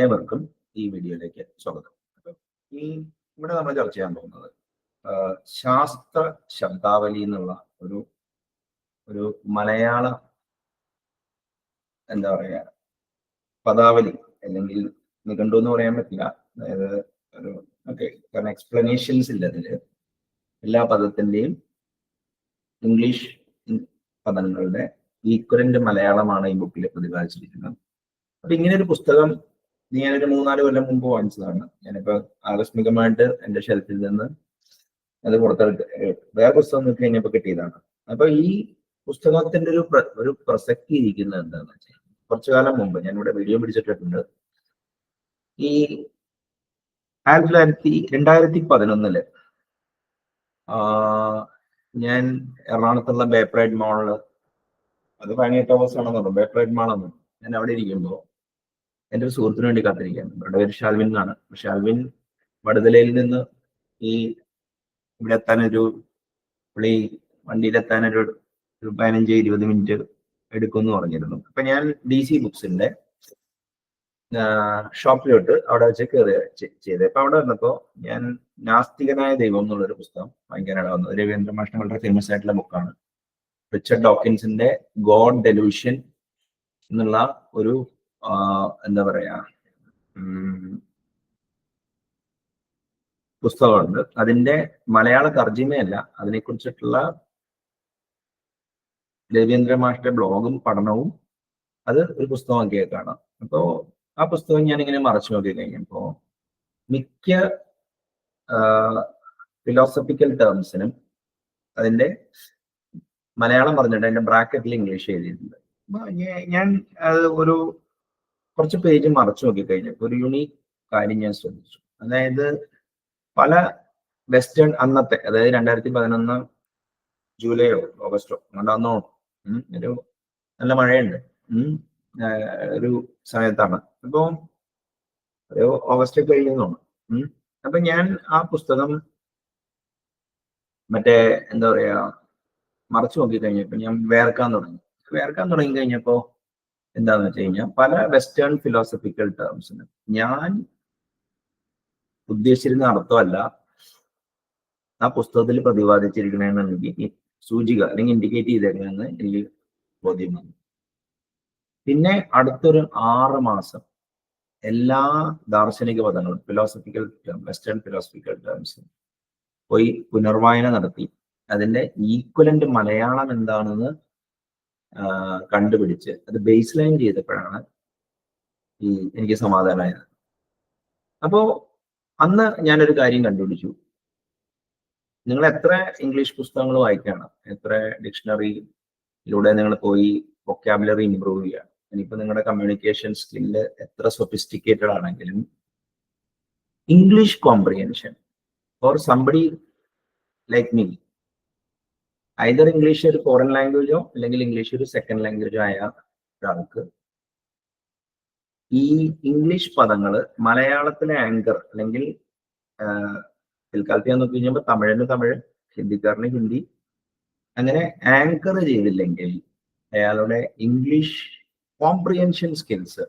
ഏവർക്കും ഈ വീഡിയോയിലേക്ക് സ്വാഗതം. ഈ ഇവിടെ നമ്മൾ ചർച്ച ചെയ്യാൻ പോകുന്നത് ശാസ്ത്ര ശബ്ദാവലി എന്നുള്ള ഒരു ഒരു മലയാള എന്താ പറയുക പദാവലി അല്ലെങ്കിൽ നിഘണ്ടു എന്ന് പറയാൻ പറ്റില്ല. അതായത് ഒരു കാരണം എക്സ്പ്ലനേഷൻസ് ഇല്ല അതില്. എല്ലാ പദത്തിന്റെയും ഇംഗ്ലീഷ് പദങ്ങളുടെ ഈക്വലന്റ് മലയാളമാണ് ഈ ബുക്കിൽ പ്രതിപാദിച്ചിരിക്കുന്നത്. അപ്പൊ ഇങ്ങനെ ഒരു പുസ്തകം ഞാനൊരു 3-4 കൊല്ലം മുമ്പ് വാങ്ങിച്ചതാണ്. ഞാനിപ്പോ ആകസ്മികമായിട്ട് എന്റെ ഷെൽഫിൽ നിന്ന് അത് പുറത്തെടുത്ത് വേറെ പുസ്തകം നോക്കി കഴിഞ്ഞപ്പോ കിട്ടിയതാണ്. അപ്പൊ ഈ പുസ്തകത്തിന്റെ ഒരു പ്രസക്തി ഇരിക്കുന്നത് എന്താണെന്ന് വെച്ചാൽ, കുറച്ചു കാലം മുമ്പ് ഞാൻ ഇവിടെ വീഡിയോ പിടിച്ചിട്ടുണ്ട്. ഈ 2011 ഞാൻ എറണാകുളത്തുള്ള ബേപ്പറേഡ് മാളില്, അത് 18 അവേഴ്സ് ആണെന്ന് പറഞ്ഞു, ബേപ്പറേഡ് മാളെന്ന് ഞാൻ അവിടെ ഇരിക്കുമ്പോൾ എൻ്റെ ഒരു സുഹൃത്തിന് വേണ്ടി കാത്തിരിക്കുകയാണ്. അവരുടെ പേര് ഷാൽവിൻ എന്നാണ്. ഷാൽവിൻ വടുതലയിൽ നിന്ന് ഈ ഇവിടെ എത്താനൊരു പുള്ളി വണ്ടിയിലെത്താനൊരു 15-20 മിനിറ്റ് എടുക്കുമെന്ന് പറഞ്ഞിരുന്നു. അപ്പൊ ഞാൻ DC ബുക്സിന്റെ ഷോപ്പിലോട്ട് അവിടെ വെച്ച് കയറി ചെയ്ത്. അപ്പൊ അവിടെ വന്നപ്പോ ഞാൻ നാസ്തികനായ ദൈവം എന്നുള്ളൊരു പുസ്തകം വാങ്ങിക്കാനാണ് വന്നത്. രവീന്ദ്ര മാഷിന്റെ വളരെ ഫേമസ് ആയിട്ടുള്ള ബുക്കാണ്. റിച്ചർഡ് ഡോക്കിൻസിന്റെ ഗോഡ് ഡെലൂഷൻ എന്നുള്ള ഒരു എന്താ പറയാ പുസ്തകമുണ്ട്. അതിന്റെ മലയാള തർജിമയല്ല, അതിനെക്കുറിച്ചിട്ടുള്ള രവീന്ദ്ര മാഷിന്റെ ബ്ലോഗും പഠനവും അത് ഒരു പുസ്തകമാക്കിയേക്കാണ്. അപ്പോ ആ പുസ്തകം ഞാനിങ്ങനെ മറച്ചു നോക്കി കഴിഞ്ഞപ്പോ മിക്ക ഫിലോസഫിക്കൽ ടേംസിനും അതിന്റെ മലയാളം പറഞ്ഞിട്ട് അതിന്റെ ബ്രാക്കറ്റിൽ ഇംഗ്ലീഷ് എഴുതിയിട്ടുണ്ട്. ഞാൻ ഒരു കുറച്ച് പേജ് മറച്ചു നോക്കി കഴിഞ്ഞപ്പോൾ ഒരു യുണീക്ക് കാര്യം ഞാൻ ശ്രദ്ധിച്ചു. അതായത് പല വെസ്റ്റേൺ അന്നത്തെ, അതായത് 2011 ജൂലൈയോ ഓഗസ്റ്റോ അങ്ങോട്ടാന്നോ ഒരു നല്ല മഴയുണ്ട് ഒരു സമയത്താണ്. അപ്പോ ഒരു ഓഗസ്റ്റ് കഴിഞ്ഞോണം. അപ്പൊ ഞാൻ ആ പുസ്തകം മറ്റേ എന്താ പറയാ മറച്ചു നോക്കി കഴിഞ്ഞപ്പോ ഞാൻ വേർക്കാൻ തുടങ്ങി കഴിഞ്ഞപ്പോ എന്താന്ന് വെച്ച് കഴിഞ്ഞാൽ പല വെസ്റ്റേൺ ഫിലോസഫിക്കൽ ടേംസിന് ഞാൻ ഉദ്ദേശിച്ചിരുന്ന അർത്ഥമല്ല ആ പുസ്തകത്തിൽ പ്രതിപാദിച്ചിരിക്കണമെന്ന് എനിക്ക് സൂചിക അല്ലെങ്കിൽ ഇൻഡിക്കേറ്റ് ചെയ്തേക്കണമെന്ന് എനിക്ക് ബോധ്യം വന്നു. പിന്നെ അടുത്തൊരു 6 മാസം എല്ലാ ദാർശനിക പദങ്ങളും വെസ്റ്റേൺ ഫിലോസഫിക്കൽ ടേംസ് പോയി പുനർവായന നടത്തി അതിന്റെ ഈക്വലന്റ് മലയാളം എന്താണെന്ന് കണ്ടുപിടിച്ച് അത് ബേസ് ലൈൻ ചെയ്തപ്പോഴാണ് എനിക്ക് സമാധാനമായത്. അപ്പോ അന്ന് ഞാനൊരു കാര്യം കണ്ടുപിടിച്ചു. നിങ്ങൾ എത്ര ഇംഗ്ലീഷ് പുസ്തകങ്ങൾ വായിക്കണം, എത്ര ഡിക്ഷണറിയിലൂടെ നിങ്ങൾ പോയി വൊക്കാബുലറി ഇംപ്രൂവ് ചെയ്യണം, ഇനിയിപ്പോ നിങ്ങളുടെ കമ്മ്യൂണിക്കേഷൻ സ്കില്ല് എത്ര സൊഫിസ്റ്റിക്കേറ്റഡ് ആണെങ്കിലും English comprehension four somebody like me, either English ഒരു ഫോറിൻ ലാംഗ്വേജോ അല്ലെങ്കിൽ ഇംഗ്ലീഷ് ഒരു സെക്കൻഡ് ലാംഗ്വേജോ ആയ ഒരാൾക്ക് ഈ ഇംഗ്ലീഷ് പദങ്ങള് മലയാളത്തിലെ ആങ്കർ അല്ലെങ്കിൽ പിൽക്കാലത്ത് ഞാൻ നോക്കി കഴിഞ്ഞപ്പോൾ തമിഴിന് തമിഴ്, ഹിന്ദിക്കാരന് ഹിന്ദി, അങ്ങനെ ആങ്കർ ചെയ്തില്ലെങ്കിൽ അയാളുടെ ഇംഗ്ലീഷ് കോംപ്രിഹെൻഷൻ സ്കിൽസ്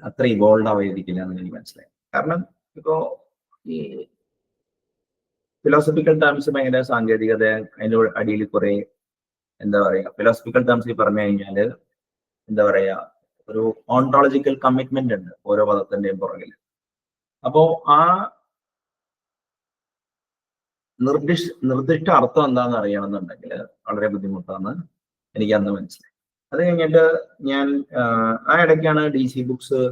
അത്ര ഇവോൾവ് ആവാതിരിക്കില്ല എന്ന് എനിക്ക് മനസ്സിലായി. കാരണം ഇപ്പോ ഈ ഫിലോസഫിക്കൽ ടേംസ് ഭയങ്കര സാങ്കേതികത, അതിൻ്റെ അടിയിൽ കുറെ എന്താ പറയാ ഫിലോസഫിക്കൽ ടേംസ് പറഞ്ഞു കഴിഞ്ഞാല് എന്താ പറയാ ഒരു ഓണ്ടോളജിക്കൽ കമ്മിറ്റ്മെന്റ് ഉണ്ട് ഓരോ പദത്തിന്റെയും പുറകിൽ. അപ്പോ ആ നിർദ്ദിഷ്ട അർത്ഥം എന്താണെന്ന് അറിയണമെന്നുണ്ടെങ്കിൽ വളരെ ബുദ്ധിമുട്ടാണ് എനിക്ക് അന്ന് മനസ്സിലായി. അത് കഴിഞ്ഞിട്ട് ഞാൻ ആ ഇടയ്ക്കാണ് DC books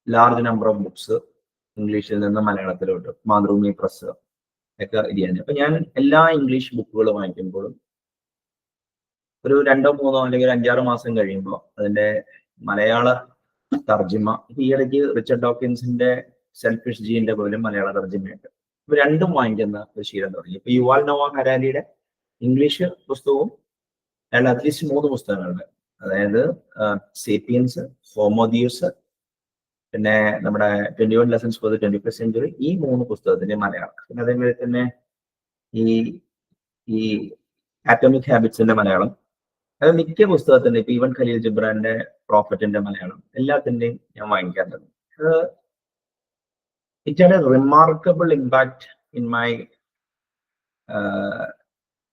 large number of books ഇംഗ്ലീഷിൽ നിന്ന് മലയാളത്തിലോട്ട് മാതൃഭൂമി പ്രസ് ഒക്കെ ഇരിയാണ്. അപ്പൊ ഞാൻ എല്ലാ ഇംഗ്ലീഷ് ബുക്കുകൾ വാങ്ങിക്കുമ്പോഴും ഒരു 2-3 അല്ലെങ്കിൽ 5-6 മാസം കഴിയുമ്പോൾ അതിന്റെ മലയാള തർജിമ, ഈ ഇടയ്ക്ക് റിച്ചർഡ് ഡോക്കിൻസിന്റെ സെൽഫിഷ് ജീന്റെ പോലും മലയാള തർജിമയുണ്ട്. ഇപ്പൊ രണ്ടും വാങ്ങിക്കുന്ന ഒരു ശീലം തുടങ്ങി. ഇപ്പൊ യുവാൽ നോവ ഹരാരിയുടെ ഇംഗ്ലീഷ് പുസ്തകവും അയാൾ അറ്റ്ലീസ്റ്റ് 3 പുസ്തകങ്ങളുണ്ട്. അതായത് സേപ്പിയൻസ്, ഹോമോദിയൂസ്, പിന്നെ നമ്മുടെ 21 lessons for the 21st century, ഈ 3 പുസ്തകത്തിന്റെ മലയാളം. പിന്നെ അതേപോലെ തന്നെ ഈ ആറ്റോമിക് ഹാബിറ്റ്സിന്റെ മലയാളം, അത് മിക്ക പുസ്തകത്തിന്റെ ഇപ്പൊ ഈവൻ ഖലീൽ ജിബ്രാന്റെ പ്രോഫറ്റിന്റെ മലയാളം എല്ലാത്തിന്റെയും ഞാൻ വാങ്ങിക്കാറുണ്ട്. It had A remarkable impact in my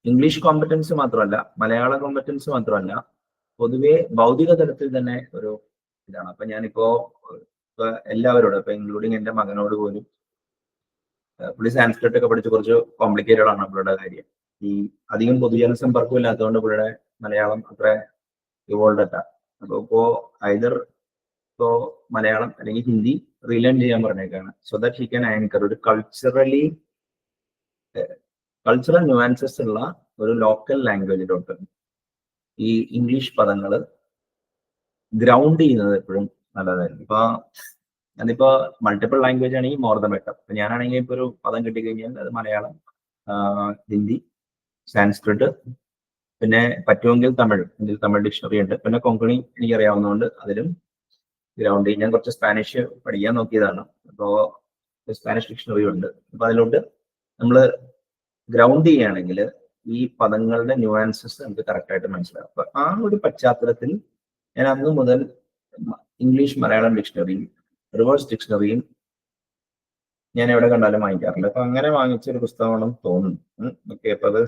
English competence മാത്രമല്ല, മലയാള കോമ്പറ്റൻസ് മാത്രമല്ല, പൊതുവെ ഭൗതിക തലത്തിൽ തന്നെ ഒരു ഇതാണ്. അപ്പൊ ഞാനിപ്പോ എല്ലാവരോടും ഇപ്പൊ ഇൻക്ലൂഡിങ് എന്റെ മകനോട് പോലും, പുള്ളി സാൻസ്ക്രിറ്റ് ഒക്കെ പഠിച്ച് കുറച്ച് കോംപ്ലിക്കേറ്റഡ് ആണ് പുള്ളിയുടെ കാര്യം. ഈ അധികം പൊതുജന സമ്പർക്കം ഇല്ലാത്തതുകൊണ്ട് പുള്ളിയുടെ മലയാളം അത്ര ഇവോൾവ് അല്ല. അപ്പൊ ഇപ്പോ ഐദർ ഇപ്പോ മലയാളം അല്ലെങ്കിൽ ഹിന്ദി റീലേൺ ചെയ്യാൻ പറഞ്ഞേക്കാണ്, so that he can anchor ഒരു കൾച്ചറൽ ന്യൂആൻസസ് ഉള്ള ഒരു ലോക്കൽ ലാംഗ്വേജിലോട്ട് ഈ ഇംഗ്ലീഷ് പദങ്ങൾ ഗ്രൗണ്ട് ചെയ്യുന്നത് എപ്പോഴും നല്ലതായിരുന്നു. ഇപ്പൊ അതിപ്പോ മൾട്ടിപ്പിൾ ലാംഗ്വേജ് ആണെങ്കിൽ മോർ ദ ബെറ്റർ. ഇപ്പൊ ഞാനാണെങ്കിൽ ഇപ്പൊ ഒരു പദം കിട്ടിക്കഴിഞ്ഞാൽ അത് മലയാളം, ഹിന്ദി, സാൻസ്ക്രിറ്റ്, പിന്നെ പറ്റുമെങ്കിൽ തമിഴ്, ഇതിൽ തമിഴ് ഡിക്ഷണറി ഉണ്ട്, പിന്നെ കൊങ്കണി എനിക്ക് അറിയാവുന്നതുകൊണ്ട് അതിലും ഗ്രൗണ്ട് ചെയ്യും. ഞാൻ കുറച്ച് സ്പാനിഷ് പഠിക്കാൻ നോക്കിയതാണ്, അപ്പോൾ സ്പാനിഷ് ഡിക്ഷണറി ഉണ്ട്. അപ്പൊ അതിലോട്ട് നമ്മൾ ഗ്രൗണ്ട് ചെയ്യുകയാണെങ്കിൽ ഈ പദങ്ങളുടെ ന്യൂആൻസസ് നമുക്ക് കറക്റ്റായിട്ട് മനസ്സിലാവും. അപ്പൊ ആ ഒരു പശ്ചാത്തലത്തിൽ ഞാൻ അന്ന് മുതൽ ഇംഗ്ലീഷ് മലയാളം ഡിക്ഷണറിയും റിവേഴ്സ് ഡിക്ഷണറിയും ഞാൻ എവിടെ കണ്ടാലും വാങ്ങിക്കാറുണ്ട്. അപ്പൊ അങ്ങനെ വാങ്ങിച്ചൊരു പുസ്തകമാണെന്ന് തോന്നുന്നു. ഓക്കെ, അപ്പൊ അത്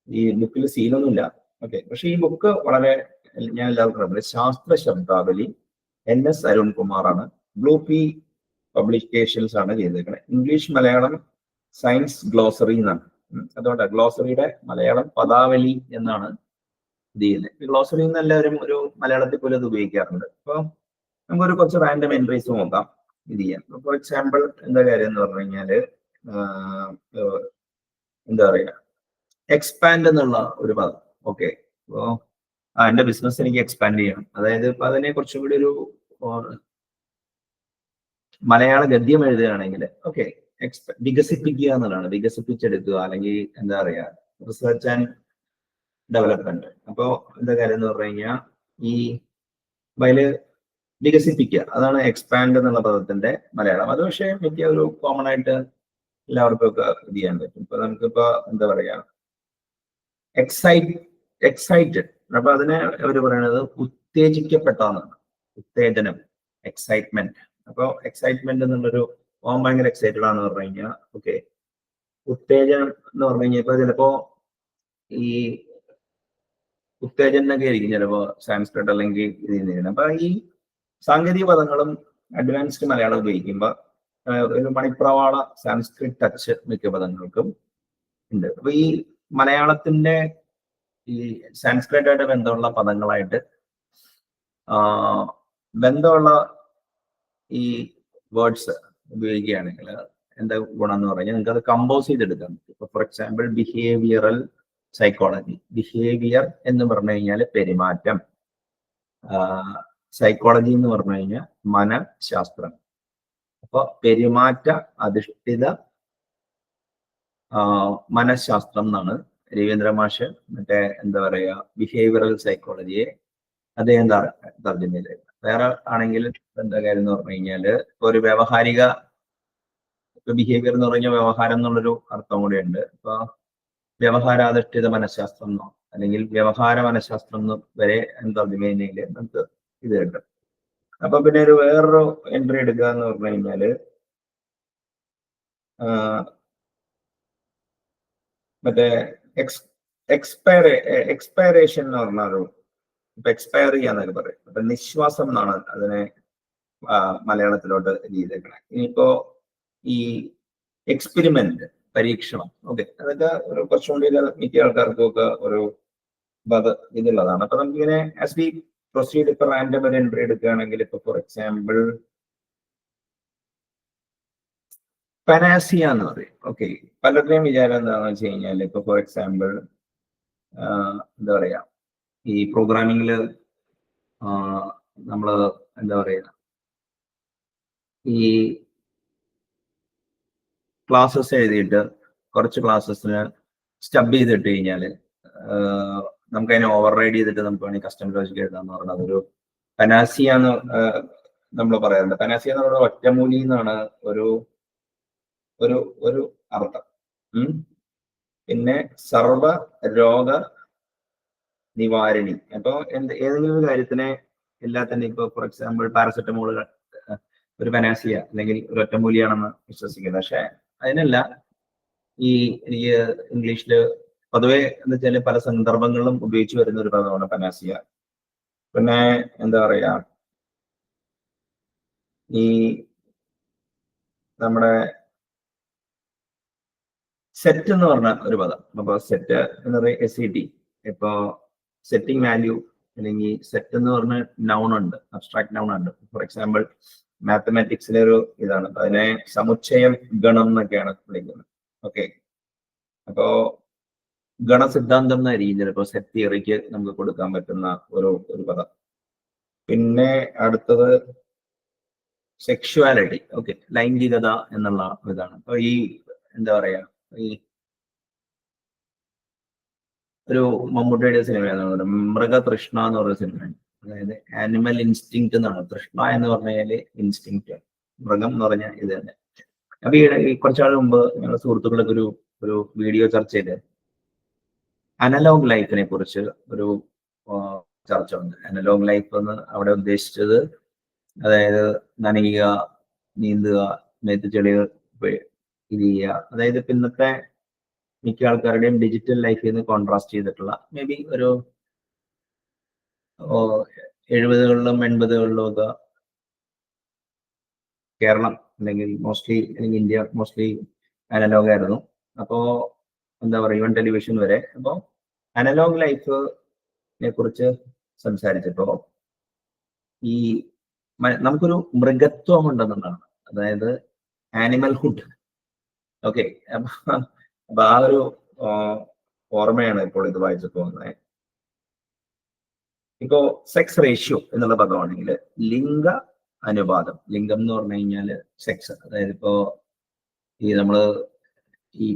ഈ ബുക്കിൽ സീലൊന്നുമില്ല. ഓക്കെ, പക്ഷെ ഈ ബുക്ക് വളരെ, ഞാൻ എല്ലാവർക്കും അറിയാം, ശാസ്ത്ര ശബ്ദാവലി NS അരുൺകുമാറാണ്, ബ്ലൂ പി പബ്ലിക്കേഷൻസ് ആണ് ചെയ്തേക്കുന്നത്. ഇംഗ്ലീഷ് മലയാളം സയൻസ് ഗ്ലോസറി എന്നാണ്. അതുകൊണ്ട് ഗ്ലോസറിയുടെ മലയാളം പദാവലി എന്നാണ് ഇത് ചെയ്യുന്നത്. ഗ്ലോസറി എന്ന് എല്ലാവരും ഒരു മലയാളത്തിൽ പോലും അത് ഉപയോഗിക്കാറുണ്ട്. അപ്പൊ നമുക്കൊരു കുറച്ച് റാൻഡം എൻട്രീസ് നോക്കാം ഇത് ചെയ്യാം. ഫോർ എക്സാമ്പിൾ എന്താ കാര്യം എന്ന് പറഞ്ഞു കഴിഞ്ഞാല്, എന്താ പറയുക, എക്സ്പാൻഡ് എന്നുള്ള ഒരു പദം. ഓക്കെ, അപ്പോ എന്റെ ബിസിനസ് എനിക്ക് എക്സ്പാൻഡ് ചെയ്യണം, അതായത് ഇപ്പൊ അതിനെ കുറച്ചും കൂടി ഒരു മലയാള ഗദ്യം എഴുതുകയാണെങ്കിൽ ഓക്കെ, വികസിപ്പിക്കുക എന്നുള്ളതാണ്, വികസിപ്പിച്ചെടുക്കുക, അല്ലെങ്കിൽ എന്താ പറയുക, റിസർച്ച് ആൻഡ് ഡെവലപ്മെന്റ്. അപ്പോ എന്താ കാര്യം എന്ന് പറഞ്ഞു കഴിഞ്ഞാൽ ഈ അതില് വികസിപ്പിക്കുക, അതാണ് എക്സ്പാൻഡ് എന്നുള്ള പദത്തിന്റെ മലയാളം. അത് പക്ഷേ മിക്ക ഒരു കോമൺ ആയിട്ട് എല്ലാവർക്കും ഒക്കെ ഇത് ചെയ്യാൻ പറ്റും. ഇപ്പൊ നമുക്കിപ്പോ എന്താ പറയാ, എക്സൈറ്റഡ്, അപ്പൊ അതിനെ അവർ പറയുന്നത് ഉത്തേജിക്കപ്പെട്ടതാണ്, ഉത്തേജനം, എക്സൈറ്റ്മെന്റ്. അപ്പൊ എക്സൈറ്റ്മെന്റ് എന്നുള്ളൊരു ഓം ഭയങ്കര എക്സൈറ്റഡ് ആണെന്ന് പറഞ്ഞു കഴിഞ്ഞാൽ ഓക്കെ, ഉത്തേജനം എന്ന് പറഞ്ഞു കഴിഞ്ഞാൽ ഇപ്പൊ ചിലപ്പോ ഈ ഉത്തേജനൊക്കെ ആയിരിക്കും ചിലപ്പോ സാൻസ്ക്രിറ്റ് അല്ലെങ്കിൽ ഇത്. അപ്പൊ ഈ സാങ്കേതിക പദങ്ങളും അഡ്വാൻസ്ഡ് മലയാളം ഉപയോഗിക്കുമ്പോൾ ഒരു മണിപ്രവാള സാൻസ്ക്രിറ്റ് ടച്ച് മിക്ക പദങ്ങൾക്കും ഉണ്ട്. അപ്പൊ ഈ മലയാളത്തിന്റെ ഈ സാൻസ്ക്രിറ്റായിട്ട് ബന്ധമുള്ള പദങ്ങളായിട്ട് ബന്ധമുള്ള ഈ വേർഡ്സ് ഉപയോഗിക്കുകയാണെങ്കിൽ എന്താ ഗുണം എന്ന് പറഞ്ഞാൽ നിങ്ങൾക്ക് അത് കമ്പോസ് ചെയ്തെടുക്കാൻ പറ്റും. ഇപ്പൊ for example behavioural psychology, behaviour എന്ന് പറഞ്ഞു കഴിഞ്ഞാൽ പെരുമാറ്റം, സൈക്കോളജി എന്ന് പറഞ്ഞു കഴിഞ്ഞാൽ മനഃശാസ്ത്രം. അപ്പൊ പെരുമാറ്റ അധിഷ്ഠിത മനഃശാസ്ത്രം എന്നാണ് രവീന്ദ്ര മാഷ് മറ്റേ എന്താ പറയാ ബിഹേവിയറൽ സൈക്കോളജിയെ അദ്ദേഹം തർജ്ജമ ചെയ്തത്. വേറെ ആണെങ്കിൽ എന്താ കാര്യം എന്ന് പറഞ്ഞു കഴിഞ്ഞാല് ഒരു വ്യവഹാരിക, ഇപ്പൊ ബിഹേവിയർ എന്ന് പറഞ്ഞാൽ വ്യവഹാരം എന്നുള്ളൊരു അർത്ഥം കൂടിയുണ്ട്. ഇപ്പൊ വ്യവഹാരാധിഷ്ഠിത മനഃശാസ്ത്രം എന്നോ അല്ലെങ്കിൽ വ്യവഹാര മനഃശാസ്ത്രം എന്ന് വരെ തർജ്ജമ ചെയ്യുന്നതിൽ നമുക്ക് ഇത് കിട്ടും. അപ്പൊ പിന്നെ ഒരു വേറൊരു എൻട്രി എടുക്കുക എന്ന് പറഞ്ഞു കഴിഞ്ഞാല് മറ്റേ എക്സ്പയറേഷൻ എന്ന് പറഞ്ഞൊരു, ഇപ്പൊ എക്സ്പയർ ചെയ്യാന്നൊക്കെ പറയും. അപ്പൊ നിശ്വാസം എന്നാണ് അതിനെ മലയാളത്തിലോട്ട് ചെയ്തേക്കണേ. ഇനിയിപ്പോ ഈ എക്സ്പെരിമെന്റ്, പരീക്ഷണം, ഓക്കെ, അതൊക്കെ ഒരു കുറച്ചുകൂടി മിക്ക ആൾക്കാർക്കും ഒക്കെ ഒരു ഇതുള്ളതാണ്. അപ്പൊ നമുക്കിങ്ങനെ ആസ് വി പ്രൊസീഡ് ഇപ്പൊ റാൻഡം ഒരു എൻട്രി എടുക്കുകയാണെങ്കിൽ ഇപ്പൊ ഫോർ എക്സാമ്പിൾ പനാസിയ എന്ന് പറയും. ഓക്കെ, പലരുടെയും വിചാരം എന്താണെന്ന് വെച്ച് കഴിഞ്ഞാൽ ഇപ്പൊ ഫോർ എക്സാമ്പിൾ എന്താ പറയാ, ഈ പ്രോഗ്രാമിങ്ങില് നമ്മള് എന്താ പറയുക, ഈ ക്ലാസ്സസ് എഴുതിയിട്ട് കുറച്ച് ക്ലാസ്സസിന് സ്റ്റബ് ചെയ്തിട്ട് കഴിഞ്ഞാല് നമുക്ക് അതിനെ ഓവർ റൈഡ് ചെയ്തിട്ട് നമുക്ക് വേണമെങ്കിൽ കസ്റ്റം ലോജിക് എഴുതാന്ന് പറഞ്ഞാൽ അതൊരു പനാസിയ എന്ന് നമ്മൾ പറയാറുണ്ട്. പനാസിയ എന്ന് പറയുന്നത് ഒറ്റമൂലി എന്നാണ് ഒരു ഒരു ഒരു അർത്ഥം. പിന്നെ സർവ രോഗ നിവാരണി. അപ്പൊ ഏതെങ്കിലും ഒരു കാര്യത്തിനെ എല്ലാത്തിനും ഇപ്പൊ ഫോർ എക്സാമ്പിൾ പാരസെറ്റമോൾ ഒരു പനാസിയ അല്ലെങ്കിൽ ഒരു ഒറ്റമൂലിയാണെന്ന് വിശ്വസിക്കുന്നത്. പക്ഷെ അതിനല്ല ഈ എനിക്ക് ഇംഗ്ലീഷില് പൊതുവെ എന്ന് വെച്ചാൽ പല സന്ദർഭങ്ങളിലും ഉപയോഗിച്ചു വരുന്ന ഒരു പദമാണ് പനാസിയ. പിന്നെ എന്താ പറയാ, ഈ നമ്മുടെ സെറ്റ് എന്ന് പറഞ്ഞ ഒരു പദം. അപ്പൊ സെറ്റ് എന്ന് പറയുന്നത് SET. ഇപ്പോ സെറ്റിംഗ് വാല്യൂ അല്ലെങ്കിൽ സെറ്റ് എന്ന് പറഞ്ഞ നൗൺ ഉണ്ട്, അബ്സ്ട്രാക്ട് നൗൺ ഉണ്ട്. ഫോർ എക്സാമ്പിൾ മാത്തമാറ്റിക്സിലെ ഒരു ഇതാണ്, അതിനെ സമുച്ചയം ഗണം എന്നൊക്കെയാണ് വിളിക്കുന്നത്. ഓക്കെ, അപ്പോ ഗണസിദ്ധാന്തം എന്നായിരിക്കും ചിലപ്പോൾ സെറ്റ് തിയറിക്ക് നമുക്ക് കൊടുക്കാൻ പറ്റുന്ന ഒരു പദം. പിന്നെ അടുത്തത് സെക്ഷുവാലിറ്റി. ഓക്കെ, ലൈംഗികത എന്നുള്ള ഇതാണ്. അപ്പൊ ഈ എന്താ പറയാ, ഈ ഒരു മമ്മൂട്ടിയുടെ സിനിമയാണ് മൃഗതൃഷ്ണ എന്ന് പറയുന്ന സിനിമയാണ്. അതായത് ആനിമൽ ഇൻസ്റ്റിങ്ക്റ്റ് എന്നാണ്. തൃഷ്ണ എന്ന് പറഞ്ഞാല് ഇൻസ്റ്റിങ്ക്റ്റ്, മൃഗം എന്ന് പറഞ്ഞാൽ ഇത് തന്നെ. അപ്പൊ ഈ കുറച്ചാൾ മുമ്പ് ഞങ്ങളുടെ സുഹൃത്തുക്കളൊക്കെ ഒരു വീഡിയോ ചർച്ച ചെയ്ത് അനലോഗ് ലൈഫിനെ കുറിച്ച് ഒരു ചർച്ച ഉണ്ട്. അനലോഗ് ലൈഫ് എന്ന് അവിടെ ഉദ്ദേശിച്ചത് അതായത് നനയുക, നീന്തുക, മേത്ത് ചെളികൾ ഇത് ചെയ്യുക. അതായത് ഇന്നത്തെ മിക്ക ആൾക്കാരുടെയും ഡിജിറ്റൽ ലൈഫിൽ നിന്ന് കോൺട്രാസ്റ്റ് ചെയ്തിട്ടുള്ള മേ ബി ഒരു 70കളിലും 80കളിലും ഒക്കെ കേരളം അല്ലെങ്കിൽ മോസ്റ്റ്ലി അല്ലെങ്കിൽ ഇന്ത്യ മോസ്റ്റ്ലി അനലോഗ് ആയിരുന്നു. അപ്പോ എന്താ പറയുക, ഈവൻ ടെലിവിഷൻ വരെ. അപ്പോൾ അനലോഗ് ലൈഫിനെ കുറിച്ച് സംസാരിച്ചപ്പോ ഈ നമുക്കൊരു മൃഗത്വം ഉണ്ടെന്നുള്ളതാണ്, അതായത് ആനിമൽഹുഡ്. ഓക്കെ, അപ്പൊ ആ ഒരു ഓർമ്മയാണ് ഇപ്പോൾ ഇത് വായിച്ചപ്പോ വന്നത്. ഇപ്പോ സെക്സ് റേഷ്യോ എന്നുള്ള പദമാണെങ്കിൽ ലിംഗ അനുപാതം. ലിംഗം എന്ന് പറഞ്ഞു കഴിഞ്ഞാല് സെക്സ്, അതായത് ഇപ്പോ ഈ നമ്മള് ഈ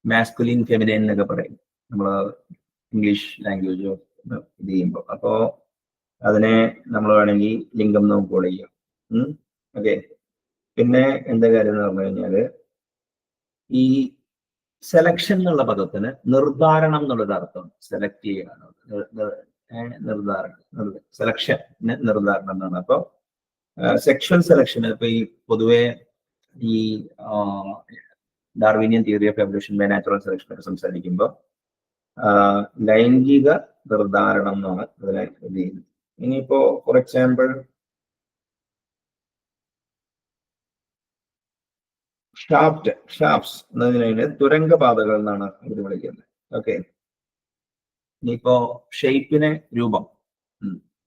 മാസ്കുലിൻ ഫെമിനൈൻ എന്നൊക്കെ പറയും നമ്മള് ഇംഗ്ലീഷ് ലാംഗ്വേജ് ഇത് ചെയ്യുമ്പോൾ. അപ്പോ അതിനെ നമ്മൾ വേണമെങ്കിൽ ലിംഗം നമുക്ക് വിളിക്കാം. ഓക്കെ, പിന്നെ എന്താ കാര്യം എന്ന് പറഞ്ഞു കഴിഞ്ഞാല് ഈ സെലക്ഷൻ എന്നുള്ള പദത്തിന് നിർദ്ധാരണം എന്നുള്ളൊരു അർത്ഥം. സെലക്ട് ചെയ്യുകയാണ്, നിർദ്ധാരണം, സെലക്ഷൻ നിർദ്ധാരണം എന്നാണ്. അപ്പൊ സെക്ഷൽ സെലക്ഷൻ ഇപ്പൊ ഈ പൊതുവെ ഈ Darwinian theory of evolution by natural selection ഒക്കെ സംസാരിക്കുമ്പോൾ ലൈംഗിക നിർദ്ധാരണം എന്നാണ് അതിനെ ഇത് ചെയ്യുന്നത്. ഇനിയിപ്പോ ഫോർ എക്സാമ്പിൾ ഷാഫ്റ്റ്സ് എന്നതിനെ തുരങ്കപാതകൾ എന്നാണ് ഇവർ വിളിക്കുന്നത്. ഓക്കെ, ഇനിയിപ്പോ ഷേപ്പിനെ രൂപം.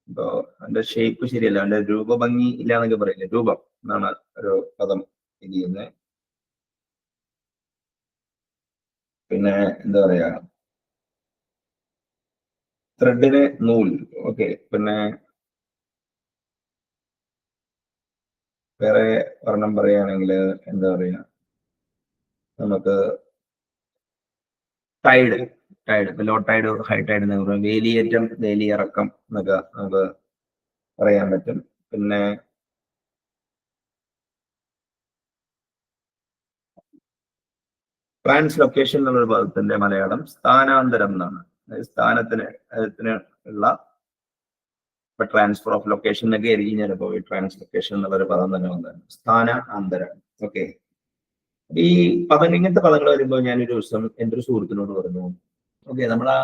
ഇപ്പോ അതിന്റെ ഷേപ്പ് ശരിയല്ല, അതിന്റെ രൂപഭംഗി ഇല്ല എന്നൊക്കെ പറയില്ലേ, രൂപം എന്നാണ് ഒരു പദം ഇത് ചെയ്യുന്നത്. പിന്നെ എന്താ പറയാ, ത്രെഡിന് നൂൽ. ഓക്കെ, പിന്നെ വേറെ ഒരെണ്ണം പറയുകയാണെങ്കിൽ എന്താ പറയാ, നമുക്ക് tide, low tide, high tide എന്നൊക്കെ പറയും. വേലിയേറ്റം, വേലിയിറക്കം എന്നൊക്കെ നമുക്ക് പറയാൻ പറ്റും. പിന്നെ ട്രാൻസ്ലൊക്കേഷൻ എന്നുള്ള പദത്തിന്റെ മലയാളം സ്ഥാനാന്തരം എന്നാണ്. സ്ഥാനത്തിന് ഉള്ള ഇപ്പൊ ട്രാൻസ്ഫർ ഓഫ് ലൊക്കേഷൻ എന്നൊക്കെ ആയിരിക്കും ചിലപ്പോൾ ഈ ട്രാൻസ്ലൊക്കേഷൻ എന്നുള്ളൊരു പദം തന്നെ വന്നത്, സ്ഥാനാന്തരം. ഓക്കെ, ഈ പദം ഇങ്ങനത്തെ പദങ്ങൾ വരുമ്പോൾ ഞാനൊരു ദിവസം എൻ്റെ ഒരു സുഹൃത്തിനോട് പറഞ്ഞു, ഓക്കെ നമ്മളാ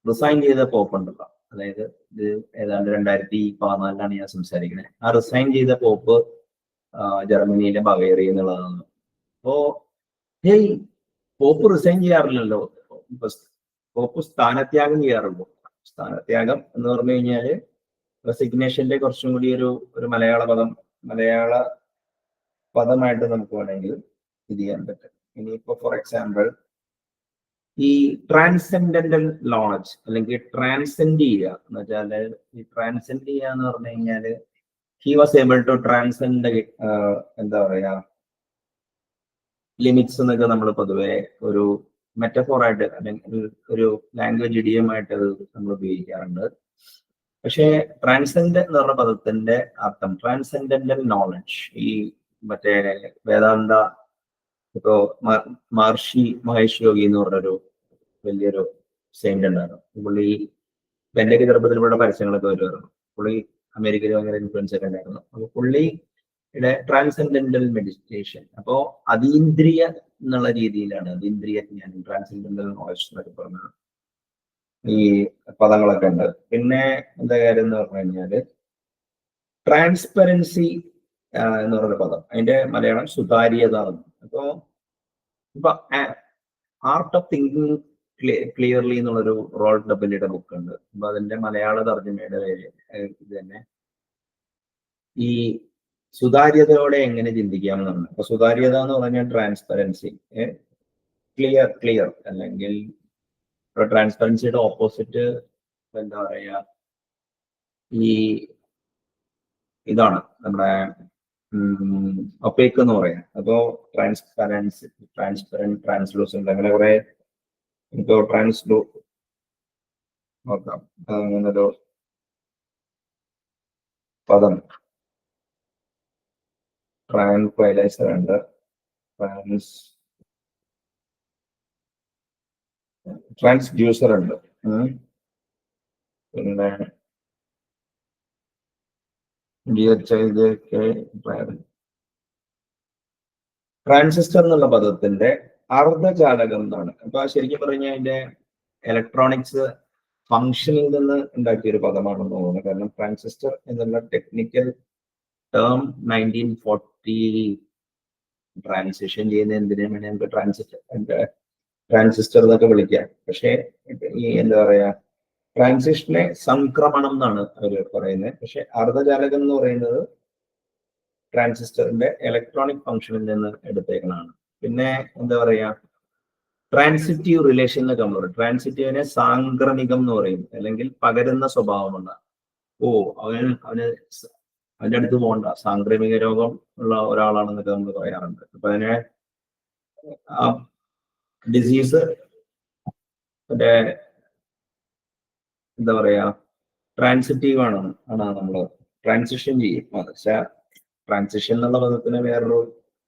റിസൈൻ ചെയ്ത പോപ്പ് ഉണ്ടല്ലോ, അതായത് ഇത് ഏതാണ്ട് 2014 ഞാൻ സംസാരിക്കുന്നത്. ആ റിസൈൻ ചെയ്ത പോപ്പ് ജർമ്മനിയിലെ ബവേറിയ എന്നുള്ളതാണ്. അപ്പോ ഹേയ്, പോപ്പ് റിസൈൻ ചെയ്യാറില്ലല്ലോ, പോപ്പ് സ്ഥാനത്യാഗം ചെയ്യാറുള്ളൂ. സ്ഥാനത്യാഗം എന്ന് പറഞ്ഞു കഴിഞ്ഞാല് റെസിഗ്നേഷന്റെ കുറച്ചും കൂടി ഒരു മലയാള പദമായിട്ട് നമുക്ക് വേണമെങ്കിൽ ഇത് ചെയ്യാൻ പറ്റും. ഇനിയിപ്പോ ഫോർ എക്സാമ്പിൾ ഈ ട്രാൻസെൻഡന്റൽ നോളജ് അല്ലെങ്കിൽ ട്രാൻസെൻഡ് ചെയ്യുക എന്ന് വെച്ചാല്, ഈ ട്രാൻസെൻഡ് ചെയ്യുക എന്ന് പറഞ്ഞു കഴിഞ്ഞാല് he was able to transcend എന്താ പറയാ ലിമിറ്റ്സ് എന്നൊക്കെ നമ്മൾ പൊതുവെ ഒരു മെറ്റഫോറായിട്ട് അല്ലെങ്കിൽ ഒരു ലാംഗ്വേജ് ഇഡിയമായിട്ട് നമ്മൾ ഉപയോഗിക്കാറുണ്ട്. പക്ഷേ ട്രാൻസെൻഡ് എന്ന് പറഞ്ഞ പദത്തിന്റെ അർത്ഥം ട്രാൻസെൻഡന്റൽ നോളജ്. ഈ മറ്റേ വേദാന്ത ഇപ്പോ മഹർഷി മഹേഷ് യോഗി എന്ന് പറഞ്ഞൊരു വലിയൊരു സെയിന്റ് ഉണ്ടായിരുന്നു. പുള്ളി എന്റെയൊക്കെ ചെറുപ്പത്തിൽ ഇവിടെ പരസ്യങ്ങളൊക്കെ വരുമായിരുന്നു. പുള്ളി അമേരിക്കയിൽ ഭയങ്കര ഇൻഫ്ലുവൻസ് ഒക്കെ ഉണ്ടായിരുന്നു. അപ്പൊ പുള്ളിയുടെ ട്രാൻസെൻഡന്റൽ മെഡിറ്റേഷൻ, അപ്പോ അതീന്ദ്രിയ എന്നുള്ള രീതിയിലാണ്, അതീന്ദ്രിയ ജ്ഞാനം, ട്രാൻസെൻഡന്റൽ നോളജ് എന്നൊക്കെ പറഞ്ഞ ഈ പദങ്ങളൊക്കെ ഉണ്ട്. പിന്നെ എന്താ കാര്യം എന്ന് പറഞ്ഞു കഴിഞ്ഞാല് ട്രാൻസ്പെറൻസി എന്ന് പറയുന്ന പദം, അതിന്റെ മലയാളം സുതാര്യത. അപ്പോ ഇപ്പൊ ആർട്ട് ഓഫ് തിങ്കിങ് ക്ലിയർലി എന്നുള്ളൊരു റോൾഡ് ഡബിലിയുടെ ബുക്ക് ഉണ്ട്. അപ്പൊ അതിന്റെ മലയാള തർജ്ജമയുടെ ഇത് തന്നെ ഈ സുതാര്യതയോടെ എങ്ങനെ ചിന്തിക്കാമെന്നാണ്. അപ്പൊ സുതാര്യത എന്ന് പറഞ്ഞാൽ ട്രാൻസ്പെറൻസി, ക്ലിയർ അല്ലെങ്കിൽ ട്രാൻസ്പെറൻസിയുടെ ഓപ്പോസിറ്റ് എന്താ പറയാ, ഈ ഇതാണ് നമ്മുടെ ഒപ്പേക്ക് എന്ന് പറയാം. അപ്പോ ട്രാൻസ്പെറന്റ്, ട്രാൻസ്ലൂസന്റ്, അങ്ങനെ കുറെ ഇപ്പോൾ നോക്കാം. അങ്ങനൊരു പദം ട്രാൻക്വൈലൈസർ ഉണ്ട്, ട്രാൻസ്ഡ്യൂസർ ഉണ്ട്, പിന്നെ ട്രാൻസിസ്റ്റർ എന്നുള്ള പദത്തിന്റെ അർദ്ധചാലകം എന്നാണ്. അപ്പൊ ശരിക്കും പറഞ്ഞാൽ അതിന്റെ ഇലക്ട്രോണിക്സ് ഫംഗ്ഷനിൽ നിന്ന് ഉണ്ടാക്കിയ ഒരു പദമാണെന്ന് തോന്നുന്നു. കാരണം ട്രാൻസിസ്റ്റർ എന്നുള്ള ടെക്നിക്കൽ ടേം 1940 ട്രാൻസിഷൻ ചെയ്യുന്ന എന്തിനു വേണ്ടി നമുക്ക് ട്രാൻസിസ്റ്റർ എന്നൊക്കെ വിളിക്കാം. പക്ഷെ ഈ എന്താ പറയാ, ട്രാൻസിഷനെ സംക്രമണം എന്നാണ് അവർ പറയുന്നത്. പക്ഷെ അർദ്ധചാലകം എന്ന് പറയുന്നത് ട്രാൻസിസ്റ്ററിന്റെ ഇലക്ട്രോണിക് ഫംഗ്ഷനിൽ നിന്ന് എടുത്തേക്കണാണ്. പിന്നെ എന്താ പറയാ, ട്രാൻസിറ്റീവ് റിലേഷൻ എന്നൊക്കെ നമ്മൾ പറയും. ട്രാൻസിറ്റീവിനെ സാംക്രമികം എന്ന് പറയും, അല്ലെങ്കിൽ പകരുന്ന സ്വഭാവമുള്ള. അവന്റെ അടുത്ത് പോകണ്ട, സാംക്രമിക രോഗം ഉള്ള ഒരാളാണെന്നൊക്കെ നമ്മൾ പറയാറുണ്ട്. അപ്പൊ അതിനെ ഡിസീസ് മറ്റേ എന്താ പറയാ, ട്രാൻസിറ്റീവ് ആണ് നമ്മൾ ട്രാൻസിഷൻ ചെയ്യും. പക്ഷെ ട്രാൻസിഷൻ എന്നുള്ള പദത്തിന് വേറൊരു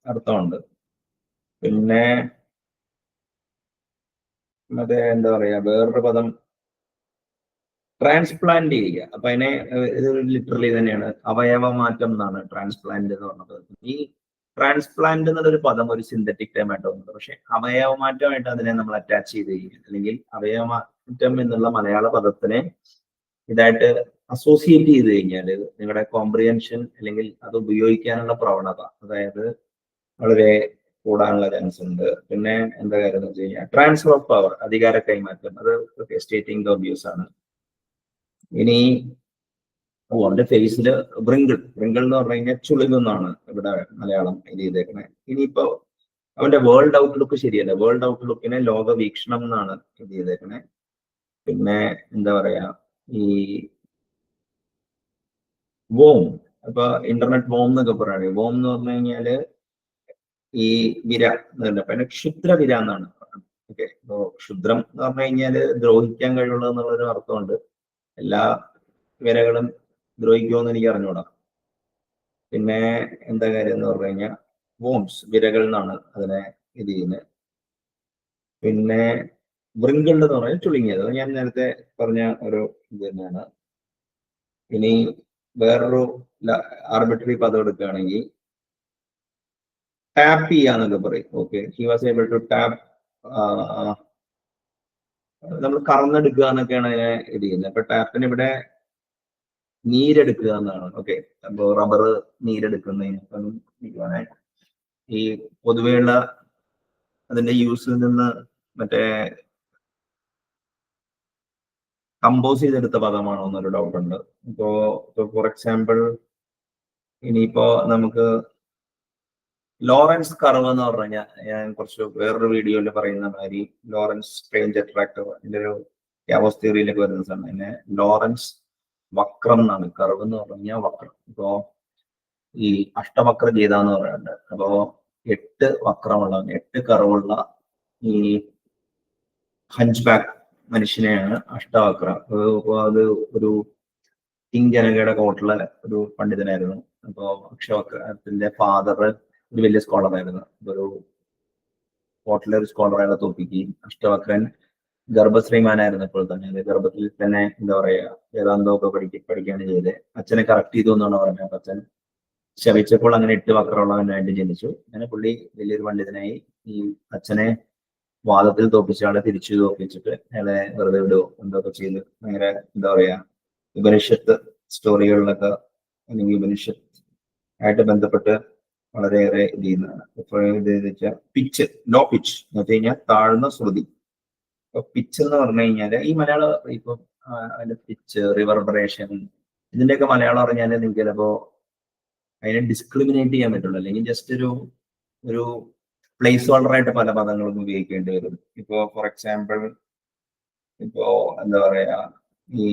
അർത്ഥമുണ്ട്. പിന്നെ മറ്റേ എന്താ പറയാ, വേറൊരു പദം ട്രാൻസ്പ്ലാന്റ് ചെയ്യുക. അപ്പൊ അതിനെ ഇത് ലിറ്ററലി തന്നെയാണ് അവയവ മാറ്റം എന്നാണ് ട്രാൻസ്പ്ലാന്റ് എന്ന് പറഞ്ഞത്. ഈ ട്രാൻസ്പ്ലാന്റ് എന്നുള്ളൊരു പദം ഒരു സിന്തറ്റിക് ടൈം ആയിട്ട് വന്നത്. പക്ഷെ അവയവമാറ്റമായിട്ട് അതിനെ നമ്മൾ അറ്റാച്ച് ചെയ്ത് കഴിഞ്ഞാൽ, അല്ലെങ്കിൽ അവയവമാറ്റം എന്നുള്ള മലയാള പദത്തിനെ ഇതായിട്ട് അസോസിയേറ്റ് ചെയ്ത് കഴിഞ്ഞാൽ നിങ്ങളുടെ കോംപ്രിഹെൻഷൻ അല്ലെങ്കിൽ അത് ഉപയോഗിക്കാനുള്ള പ്രവണത, അതായത് വളരെ കൂടാനുള്ള ചാൻസ് ഉണ്ട്. പിന്നെ എന്താ കാര്യം എന്ന് വെച്ച് കഴിഞ്ഞാൽ ട്രാൻസ്ഫർ ഓഫ് പവർ, അധികാര കൈമാറ്റം, അത് സ്റ്റേറ്റിംഗ് ദ അബ്യൂസ് ആണ്. ഇനി അവന്റെ ഫേസിൽ ബ്രിങ്കിൾ എന്ന് പറഞ്ഞു കഴിഞ്ഞാൽ ചുളിവെന്നാണ് ഇവിടെ മലയാളം ഇത് ചെയ്തേക്കണേ. ഇനിയിപ്പോ അവന്റെ വേൾഡ് ഔട്ട്ലുക്ക് ശരിയല്ല, വേൾഡ് ഔട്ട്ലുക്കിനെ ലോക വീക്ഷണം എന്നാണ് ഇത് ചെയ്തേക്കണേ. പിന്നെ എന്താ പറയാ, ഈ വോം, അപ്പൊ ഇന്റർനെറ്റ് വോം എന്നൊക്കെ പറയുന്നത്, വോം എന്ന് പറഞ്ഞു കഴിഞ്ഞാല് ഈ വിര എന്നല്ല, ക്ഷുദ്ര വിര എന്നാണ്. ഓക്കെ, അപ്പോ ക്ഷുദ്രം എന്ന് പറഞ്ഞു കഴിഞ്ഞാല് ദ്രോഹിക്കാൻ കഴിവുള്ളത് എന്നുള്ളൊരു അർത്ഥമുണ്ട്. എല്ലാ വിരകളും ദ്രോഹിക്കുമെന്ന് എനിക്ക് അറിഞ്ഞൂടാ. പിന്നെ എന്താ കാര്യം എന്ന് പറഞ്ഞു കഴിഞ്ഞാൽ വോംസ്, വിരകൾ എന്നാണ് അതിനെ ഇത് ചെയ്യുന്നത്. പിന്നെ വൃങ്കിൾഡ് എന്ന് പറഞ്ഞാൽ ചുളുങ്ങിയത്, ഞാൻ നേരത്തെ പറഞ്ഞ ഒരു ഇത് തന്നെയാണ്. ഇനി വേറൊരു ആർബിട്രറി പദം എടുക്കുകയാണെങ്കിൽ ടാപ്പ് ചെയ്യാന്നൊക്കെ പറയും. Okay, he was able to tap, നമ്മൾ കറന്നെടുക്കുക എന്നൊക്കെയാണ് അതിനെ ഇത് ചെയ്യുന്നത്. അപ്പൊ ടാപ്പിന് ഇവിടെ നീരെടുക്കുക എന്നാണ്. ഓക്കെ, അപ്പൊ റബ്ബർ നീരെടുക്കുന്നതിന് ഈ പൊതുവെയുള്ള അതിന്റെ യൂസിൽ നിന്ന് മറ്റേ കമ്പോസ് ചെയ്തെടുത്ത പദമാണോ എന്നൊരു ഡൗട്ട് ഉണ്ട്. ഇപ്പോ ഫോർ എക്സാമ്പിൾ ഇനിയിപ്പോ നമുക്ക് ലോറൻസ് കർവ് എന്ന് പറഞ്ഞു കഴിഞ്ഞാൽ, ഞാൻ കുറച്ച് വേറൊരു വീഡിയോയിൽ പറയുന്ന മാതിരി ലോറൻസ് സ്ട്രേഞ്ച് അട്രാക്ടർ, അതിന്റെ ഒരു ക്യാവോസ് തിയറിയിലേക്ക് വരുന്ന സാധനം. പിന്നെ ലോറൻസ് വക്രം എന്നാണ്, കർവ് എന്ന് പറഞ്ഞു കഴിഞ്ഞാൽ വക്രം. ഇപ്പോ ഈ അഷ്ടവക്ര ഗീത എന്ന് പറയുന്നുണ്ട്. അപ്പോ 8 വക്രമുള്ള, 8 കർവുള്ള ഈ ഹഞ്ച് ബാക്ക് മനുഷ്യനെയാണ് അഷ്ടവക്രം. അത് ഒരു കിങ് ജനകയുടെ കോട്ടിലെ ഒരു പണ്ഡിതനായിരുന്നു. അപ്പോ അക്ഷവക്രത്തിന്റെ ഫാദർ ഒരു വലിയ സ്കോളറായിരുന്നു. ഒരു കോട്ടിലെ ഒരു സ്കോളറെ തോപ്പിക്കുകയും അഷ്ടവക്രൻ ഗർഭശ്രീമാനായിരുന്നപ്പോൾ തന്നെ, അത് ഗർഭത്തിൽ തന്നെ എന്താ പറയാ വേദാന്തമൊക്കെ പഠിക്കുകയാണ് ചെയ്തത്. അച്ഛനെ കറക്റ്റ് ചെയ്തു എന്നാണ് പറഞ്ഞത്. അപ്പൊ അച്ഛൻ ശവിച്ചപ്പോൾ അങ്ങനെ 8 മക്കളുള്ളവനായിട്ട് ജനിച്ചു. അങ്ങനെ പുള്ളി വലിയൊരു പണ്ഡിതനായി. ഈ അച്ഛനെ വാദത്തിൽ തോപ്പിച്ച ആളെ തിരിച്ചു തോപ്പിച്ചിട്ട് അയാളെ വെറുതെ വിടുവോ എന്തൊക്കെ ചെയ്ത് ഭയങ്കര എന്താ പറയാ ഉപനിഷത്ത് സ്റ്റോറികളിലൊക്കെ അല്ലെങ്കിൽ ഉപനിഷത്ത് ആയിട്ട് ബന്ധപ്പെട്ട് വളരെയേറെ ഇത് ചെയ്യുന്നതാണ്. ഇപ്പോൾ പിച്ച്, ലോ പിച്ച് എന്ന് വെച്ച് കഴിഞ്ഞാൽ താഴ്ന്ന ശ്രുതി. ഇപ്പൊ പിച്ച് എന്ന് പറഞ്ഞു കഴിഞ്ഞാല് ഈ മലയാളം ഇപ്പൊ അതിന്റെ പിച്ച്, റിവർബറേഷൻ, ഇതിന്റെയൊക്കെ മലയാളം അറിഞ്ഞാൽ നിങ്ങൾക്ക് ചിലപ്പോ അതിനെ ഡിസ്ക്രിമിനേറ്റ് ചെയ്യാൻ പറ്റുള്ളൂ. അല്ലെങ്കിൽ ജസ്റ്റ് ഒരു പ്ലേസ് ഹോൾഡറായിട്ട് പല പദങ്ങളും ഉപയോഗിക്കേണ്ടി വരും. ഇപ്പോ ഫോർ എക്സാമ്പിൾ ഇപ്പോ എന്താ പറയാ ഈ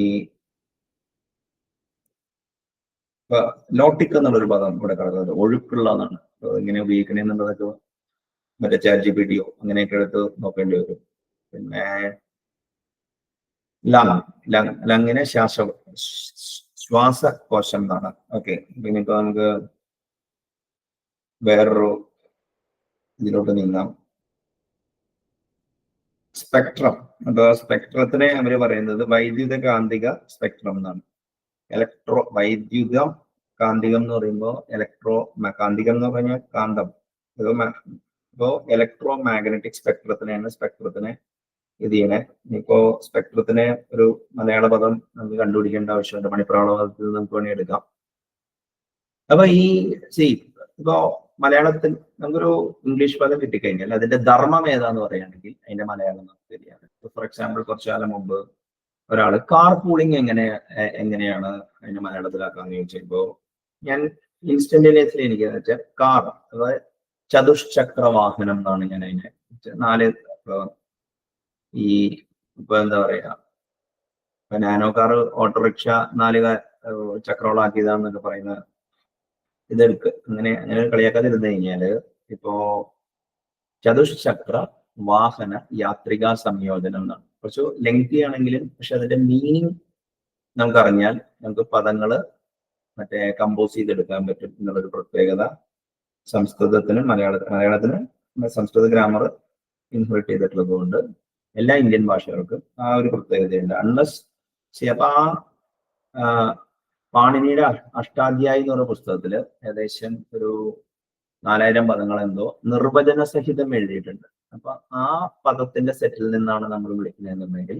ഇപ്പൊ ലോട്ടിക് എന്നുള്ളൊരു പദം ഇവിടെ കിടക്കുന്നത് ഒഴുക്കുള്ളതാണ്. ഇങ്ങനെ ഉപയോഗിക്കണമെന്നുള്ളതൊക്കെ മറ്റേ ChatGPT അങ്ങനെയൊക്കെ എടുത്ത് നോക്കേണ്ടി വരും. പിന്നെ ലങ്ങിനെ ശ്വാസകോശം എന്നാണ്. ഓക്കെ, പിന്നെ ഇപ്പൊ നമുക്ക് വേറൊരു ഇതിലോട്ട് നീങ്ങാം. സ്പെക്ട്രം. അപ്പൊ സ്പെക്ട്രത്തിനെ അവര് പറയുന്നത് വൈദ്യുത കാന്തിക സ്പെക്ട്രം എന്നാണ്. വൈദ്യുത കാന്തികം എന്ന് പറയുമ്പോൾ കാന്തികം എന്ന് പറഞ്ഞാൽ കാന്തം. ഇപ്പോ ഇലക്ട്രോ മാഗ്നറ്റിക് സ്പെക്ട്രത്തിനെ ഇത് ചെയ്യണേ. ഇപ്പോ സ്പെക്ട്രത്തിനെ ഒരു മലയാള പദം നമുക്ക് കണ്ടുപിടിക്കേണ്ട ആവശ്യമുണ്ട്. മണിപ്രാളത്തിൽ നമുക്ക് വേണമെങ്കിൽ എടുക്കാം. അപ്പൊ ഇപ്പോ മലയാളത്തിൽ നമുക്കൊരു ഇംഗ്ലീഷ് പദം കിട്ടിക്കഴിഞ്ഞാൽ അതിന്റെ ധർമ്മം ഏതാന്ന് പറയുകയാണെങ്കിൽ അതിന്റെ മലയാളം നമുക്ക് ശരിയാണ്. ഫോർ എക്സാമ്പിൾ കുറച്ചു കാലം മുമ്പ് ഒരാള് കാർ പൂളിംഗ് എങ്ങനെയാണ് അതിന്റെ മലയാളത്തിലാക്കാന്ന് ചോദിച്ചപ്പോ ഞാൻ ഇൻസ്റ്റന്റേനിയസ്ലി എനിക്ക് വെച്ചാൽ കാർ, അതായത് ചതുഷ്ചക്ര വാഹനം എന്നാണ് ഞാൻ അതിനെ 4 ഇപ്പൊ എന്താ പറയാ നാനോ കാർ, ഓട്ടോറിക്ഷ 4 ചക്രങ്ങളാക്കിയതാന്നൊക്കെ പറയുന്ന ഇതെടുക്ക് അങ്ങനെ കളിയാക്കാതിരുന്നു കഴിഞ്ഞാല് ഇപ്പോ ചതുഷ്ചക്ര വാഹന യാത്രികാ സംയോജനം എന്നാണ്. കുറച്ച് ലെങ്തി ആണെങ്കിലും പക്ഷെ അതിന്റെ മീനിങ് നമുക്കറിഞ്ഞാൽ നമുക്ക് പദങ്ങള് കമ്പോസ് ചെയ്തെടുക്കാൻ പറ്റും എന്നുള്ളൊരു പ്രത്യേകത സംസ്കൃതത്തിനും മലയാളത്തിന് സംസ്കൃത ഗ്രാമർ ഇൻഹെറിറ്റ് ചെയ്തിട്ടുള്ളത് കൊണ്ട് എല്ലാ ഇന്ത്യൻ ഭാഷകൾക്കും ആ ഒരു പ്രത്യേകതയുണ്ട്. അപ്പൊ പാണിനിയുടെ അഷ്ടാധ്യായി എന്ന് പറയുന്ന പുസ്തകത്തില് ഏകദേശം ഒരു 4000 പദങ്ങൾ എന്തോ നിർവചന സഹിതം എഴുതിയിട്ടുണ്ട്. അപ്പൊ ആ പദത്തിന്റെ സെറ്റിൽ നിന്നാണ് നമ്മൾ വിളിക്കുന്നതെന്നുണ്ടെങ്കിൽ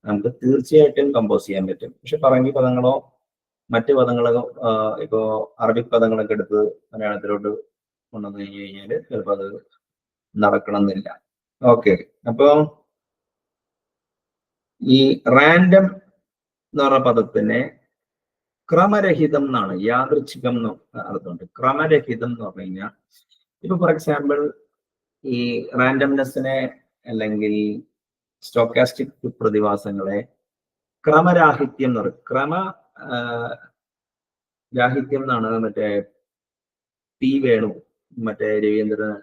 നമുക്ക് തീർച്ചയായിട്ടും കമ്പോസ് ചെയ്യാൻ പറ്റും. പക്ഷെ പറങ്കി പദങ്ങളോ മറ്റു പദങ്ങളോ ഇപ്പോ അറബിക് പദങ്ങളൊക്കെ എടുത്ത് മലയാളത്തിലോട്ട് കൊണ്ടുവന്നു കഴിഞ്ഞു കഴിഞ്ഞാൽ ചിലപ്പോൾ അത് നടക്കണമെന്നില്ല. ഓക്കെ, അപ്പൊ ഈ റാൻഡം എന്ന് പറഞ്ഞ പദത്തിനെ ക്രമരഹിതം എന്നാണ്, യാദൃച്ഛികം എന്ന് അർത്ഥമുണ്ട്. ക്രമരഹിതം എന്ന് പറഞ്ഞു കഴിഞ്ഞാൽ ഇപ്പൊ ഫോർ എക്സാമ്പിൾ ഈ റാൻഡംനെസ്സിനെ അല്ലെങ്കിൽ സ്റ്റോക്കാസ്റ്റിക് പ്രതിഭാസങ്ങളെ ക്രമരാഹിത്യം എന്ന് പറയും. രാഹിത്യം എന്നാണ് മറ്റേ ടി വേണു രവീന്ദ്രൻ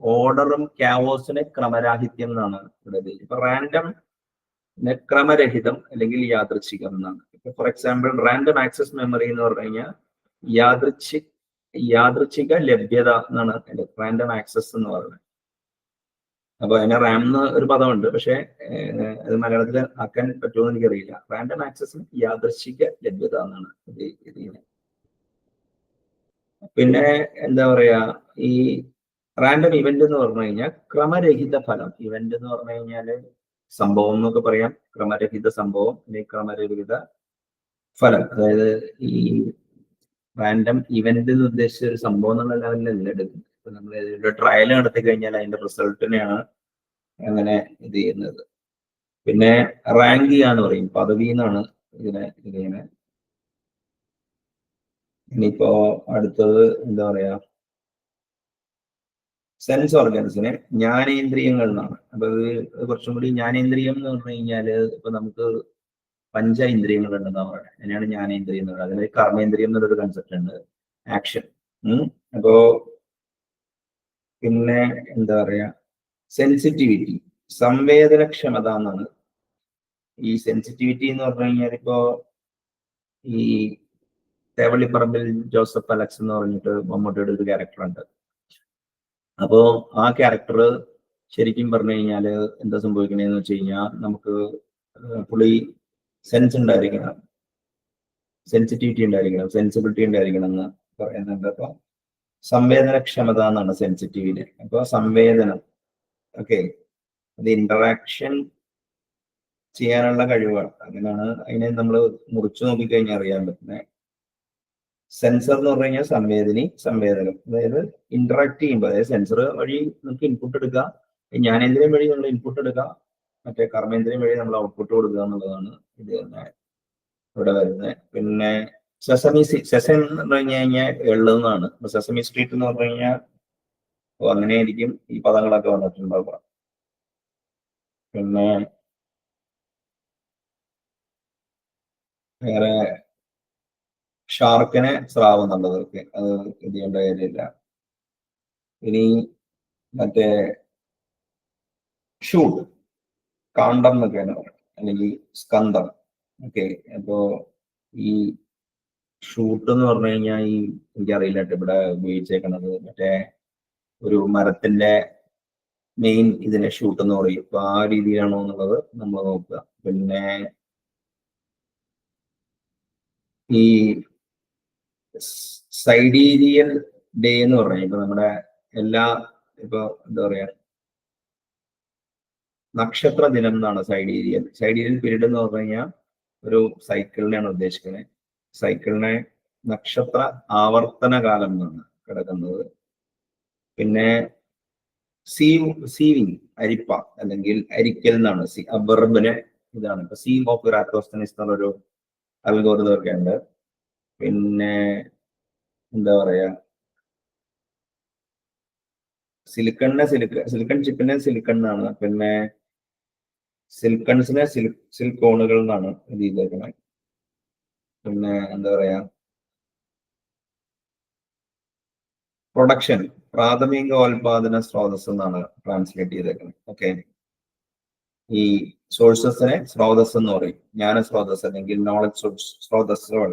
ഓർഡറും ക്യാവോസിനെ ക്രമരാഹിത്യം എന്നാണ് ഇവിടെ. ഇപ്പൊ റാൻഡം ക്രമരഹിതം അല്ലെങ്കിൽ യാദൃച്ഛികം എന്നാണ്. ഇപ്പൊ for example random access memory എന്ന് പറഞ്ഞു കഴിഞ്ഞാൽ യാദൃച്ഛിക ലഭ്യത എന്നാണ് റാൻഡം ആക്സസ് എന്ന് പറയുന്നത്. അപ്പൊ അതിന് റാം എന്ന് ഒരു പദമുണ്ട്, പക്ഷെ അത് മലയാളത്തിൽ ആക്കാൻ പറ്റുമോ എനിക്കറിയില്ല. റാൻഡം ആക്സസ് യാദൃച്ഛിക ലഭ്യത എന്നാണ് ഇത്. പിന്നെ എന്താ പറയാ ഈ റാൻഡം ഇവന്റ് എന്ന് പറഞ്ഞു കഴിഞ്ഞാൽ ക്രമരഹിത ഫലം. ഇവന്റ് എന്ന് പറഞ്ഞു കഴിഞ്ഞാല് സംഭവം എന്നൊക്കെ പറയാം. ക്രമരഹിത സംഭവം അല്ലെങ്കിൽ ക്രമരഹിത ഫലം. അതായത് ഈ റാൻഡം ഇവന്റ് എന്ന് ഉദ്ദേശിച്ച ഒരു സംഭവം എന്നുള്ള ലെവലിലല്ല എടുക്കുന്നത്. ഇപ്പൊ നമ്മൾ ഒരു ട്രയൽ നടത്തി കഴിഞ്ഞാൽ അതിന്റെ റിസൾട്ടിനെയാണ് അങ്ങനെ ഇത് ചെയ്യുന്നത്. പിന്നെ റാങ്ക് ചെയ്യാന്ന് പറയും, പദവി എന്നാണ് ഇതിനെ. ഇനിയിപ്പോ അടുത്തത് എന്താ പറയാ സെൻസ് ഓർഗൻസിനെ ജ്ഞാനേന്ദ്രിയങ്ങൾ എന്നാണ്. അപ്പൊ ഇത് കുറച്ചും കൂടി ജ്ഞാനേന്ദ്രിയം എന്ന് പറഞ്ഞു കഴിഞ്ഞാല് ഇപ്പൊ നമുക്ക് 5 ഇന്ദ്രിയങ്ങൾ ഉണ്ടെന്നാ പറയുന്നത്. അതിനാണ് ജ്ഞാനേന്ദ്രിയം എന്ന് പറയുന്നത്. അതിന് കർമ്മേന്ദ്രിയം എന്നുള്ളൊരു കൺസെപ്റ്റ് ഉണ്ട്, ആക്ഷൻ. അപ്പോ പിന്നെ എന്താ പറയാ സെൻസിറ്റിവിറ്റി, സംവേദനക്ഷമത എന്നാണ്. ഈ സെൻസിറ്റിവിറ്റി എന്ന് പറഞ്ഞു കഴിഞ്ഞാൽ ഇപ്പോ ഈ തേവള്ളിപ്പറമ്പിൽ ജോസഫ് അലക്സ് എന്ന് പറഞ്ഞിട്ട് മമ്മൂട്ടിയുടെ ഒരു ക്യാരക്ടർ ഉണ്ട്. അപ്പോ ആ ക്യാരക്ടർ ശരിക്കും പറഞ്ഞു കഴിഞ്ഞാൽ എന്താ സംഭവിക്കണേന്ന് വെച്ച് കഴിഞ്ഞാൽ നമുക്ക് പുള്ളി സെൻസ് ഉണ്ടായിരിക്കണം, സെൻസിറ്റിവിറ്റി ഉണ്ടായിരിക്കണം, സെൻസിബിലിറ്റി ഉണ്ടായിരിക്കണം എന്ന് പറയുന്നുണ്ട്. അപ്പൊ സംവേദനക്ഷമത എന്നാണ് സെൻസിറ്റീവിന്. അപ്പൊ സംവേദനം, ഓക്കെ, അത് ഇന്ററാക്ഷൻ ചെയ്യാനുള്ള കഴിവാണ്. അങ്ങനെയാണ് അതിനെ നമ്മൾ മുറിച്ചു നോക്കിക്കഴിഞ്ഞാൽ അറിയാൻ പറ്റുന്നത്. സെൻസർ എന്ന് പറഞ്ഞു കഴിഞ്ഞാൽ സംവേദനം, അതായത് ഇന്ററാക്ട് ചെയ്യുമ്പോൾ, അതായത് സെൻസർ വഴി നമുക്ക് ഇൻപുട്ട് എടുക്കാം, ജ്ഞാനേന്ദ്രിയം വഴി നമ്മൾ ഇൻപുട്ട് എടുക്കാം, മറ്റേ കർമ്മേന്ദ്രിയം വഴി നമ്മൾ ഔട്ട്പുട്ട് കൊടുക്കുക എന്നുള്ളതാണ് ഇത് തന്നെ ഇവിടെ വരുന്നത്. പിന്നെ സെസൻ എന്ന് പറഞ്ഞു കഴിഞ്ഞാൽ എള്ളുന്നതാണ്. സെസമി സ്ട്രീറ്റ് എന്ന് പറഞ്ഞു കഴിഞ്ഞാൽ അങ്ങനെയായിരിക്കും ഈ പദങ്ങളൊക്കെ വന്നിട്ടുണ്ടാവുക. പിന്നെ വേറെ ഷാർക്കിനെ സ്രാവ് എന്നുള്ളതൊക്കെ അത് ഇത് ചെയ്യേണ്ട കാര്യമില്ല. ഇനി മറ്റേ ഷൂട്ട്, കാണ്ഡം എന്നൊക്കെയാണ് പറയുന്നത്, അല്ലെങ്കിൽ സ്കന്ധം. ഓക്കെ, അപ്പോ ഈ ഷൂട്ട് എന്ന് പറഞ്ഞു കഴിഞ്ഞാൽ ഈ എനിക്കറിയില്ല ഇവിടെ ഉപയോഗിച്ചേക്കണത് മറ്റേ ഒരു മരത്തിന്റെ മെയിൻ ഇതിനെ ഷൂട്ട് എന്ന് പറയും. അപ്പൊ ആ രീതിയിലാണോ എന്നുള്ളത് നമ്മൾ നോക്കുക. പിന്നെ ഈ സൈഡീരിയൽ ഡേ എന്ന് പറഞ്ഞാൽ ഇപ്പൊ നമ്മുടെ എല്ലാ ഇപ്പൊ എന്താ പറയാ നക്ഷത്ര ദിനം എന്നാണ് സൈഡീരിയൽ പീരീഡ് എന്ന് പറഞ്ഞു കഴിഞ്ഞാൽ ഒരു സൈക്കിളിനെയാണ് ഉദ്ദേശിക്കുന്നത്. സൈക്കിളിനെ നക്ഷത്ര ആവർത്തന കാലം എന്നാണ് കിടക്കുന്നത്. പിന്നെ സീവിങ്, അരിപ്പ അല്ലെങ്കിൽ അരിക്കൽ എന്നാണ് വെർബിന് ഇതാണ്. ഇപ്പൊ സീം ഓഫ് റാത്തോസ്തനിസ് എന്നുള്ളൊരു അൽഗോരിതം ഒക്കെ ഉണ്ട്. പിന്നെ എന്താ പറയാ, സിലിക്കൺ ചിപ്പിനെ സിലിക്കൺ എന്നാണ്. പിന്നെ സിൽക്കൺസിനെ സിൽക്കോണുകൾ എന്നാണ് ഇത് ചെയ്തേക്കുന്നത്. പിന്നെ എന്താ പറയാ, പ്രൊഡക്ഷൻ, പ്രാഥമികോൽപാദന സ്രോതസ് എന്നാണ് ട്രാൻസ്ലേറ്റ് ചെയ്തേക്കുന്നത്. ഓക്കെ, ഈ സോഴ്സസിനെ സ്രോതസ് എന്ന് പറയും, ജ്ഞാന സ്രോതസ് അല്ലെങ്കിൽ നോളജ് സ്രോതസ്സുകൾ,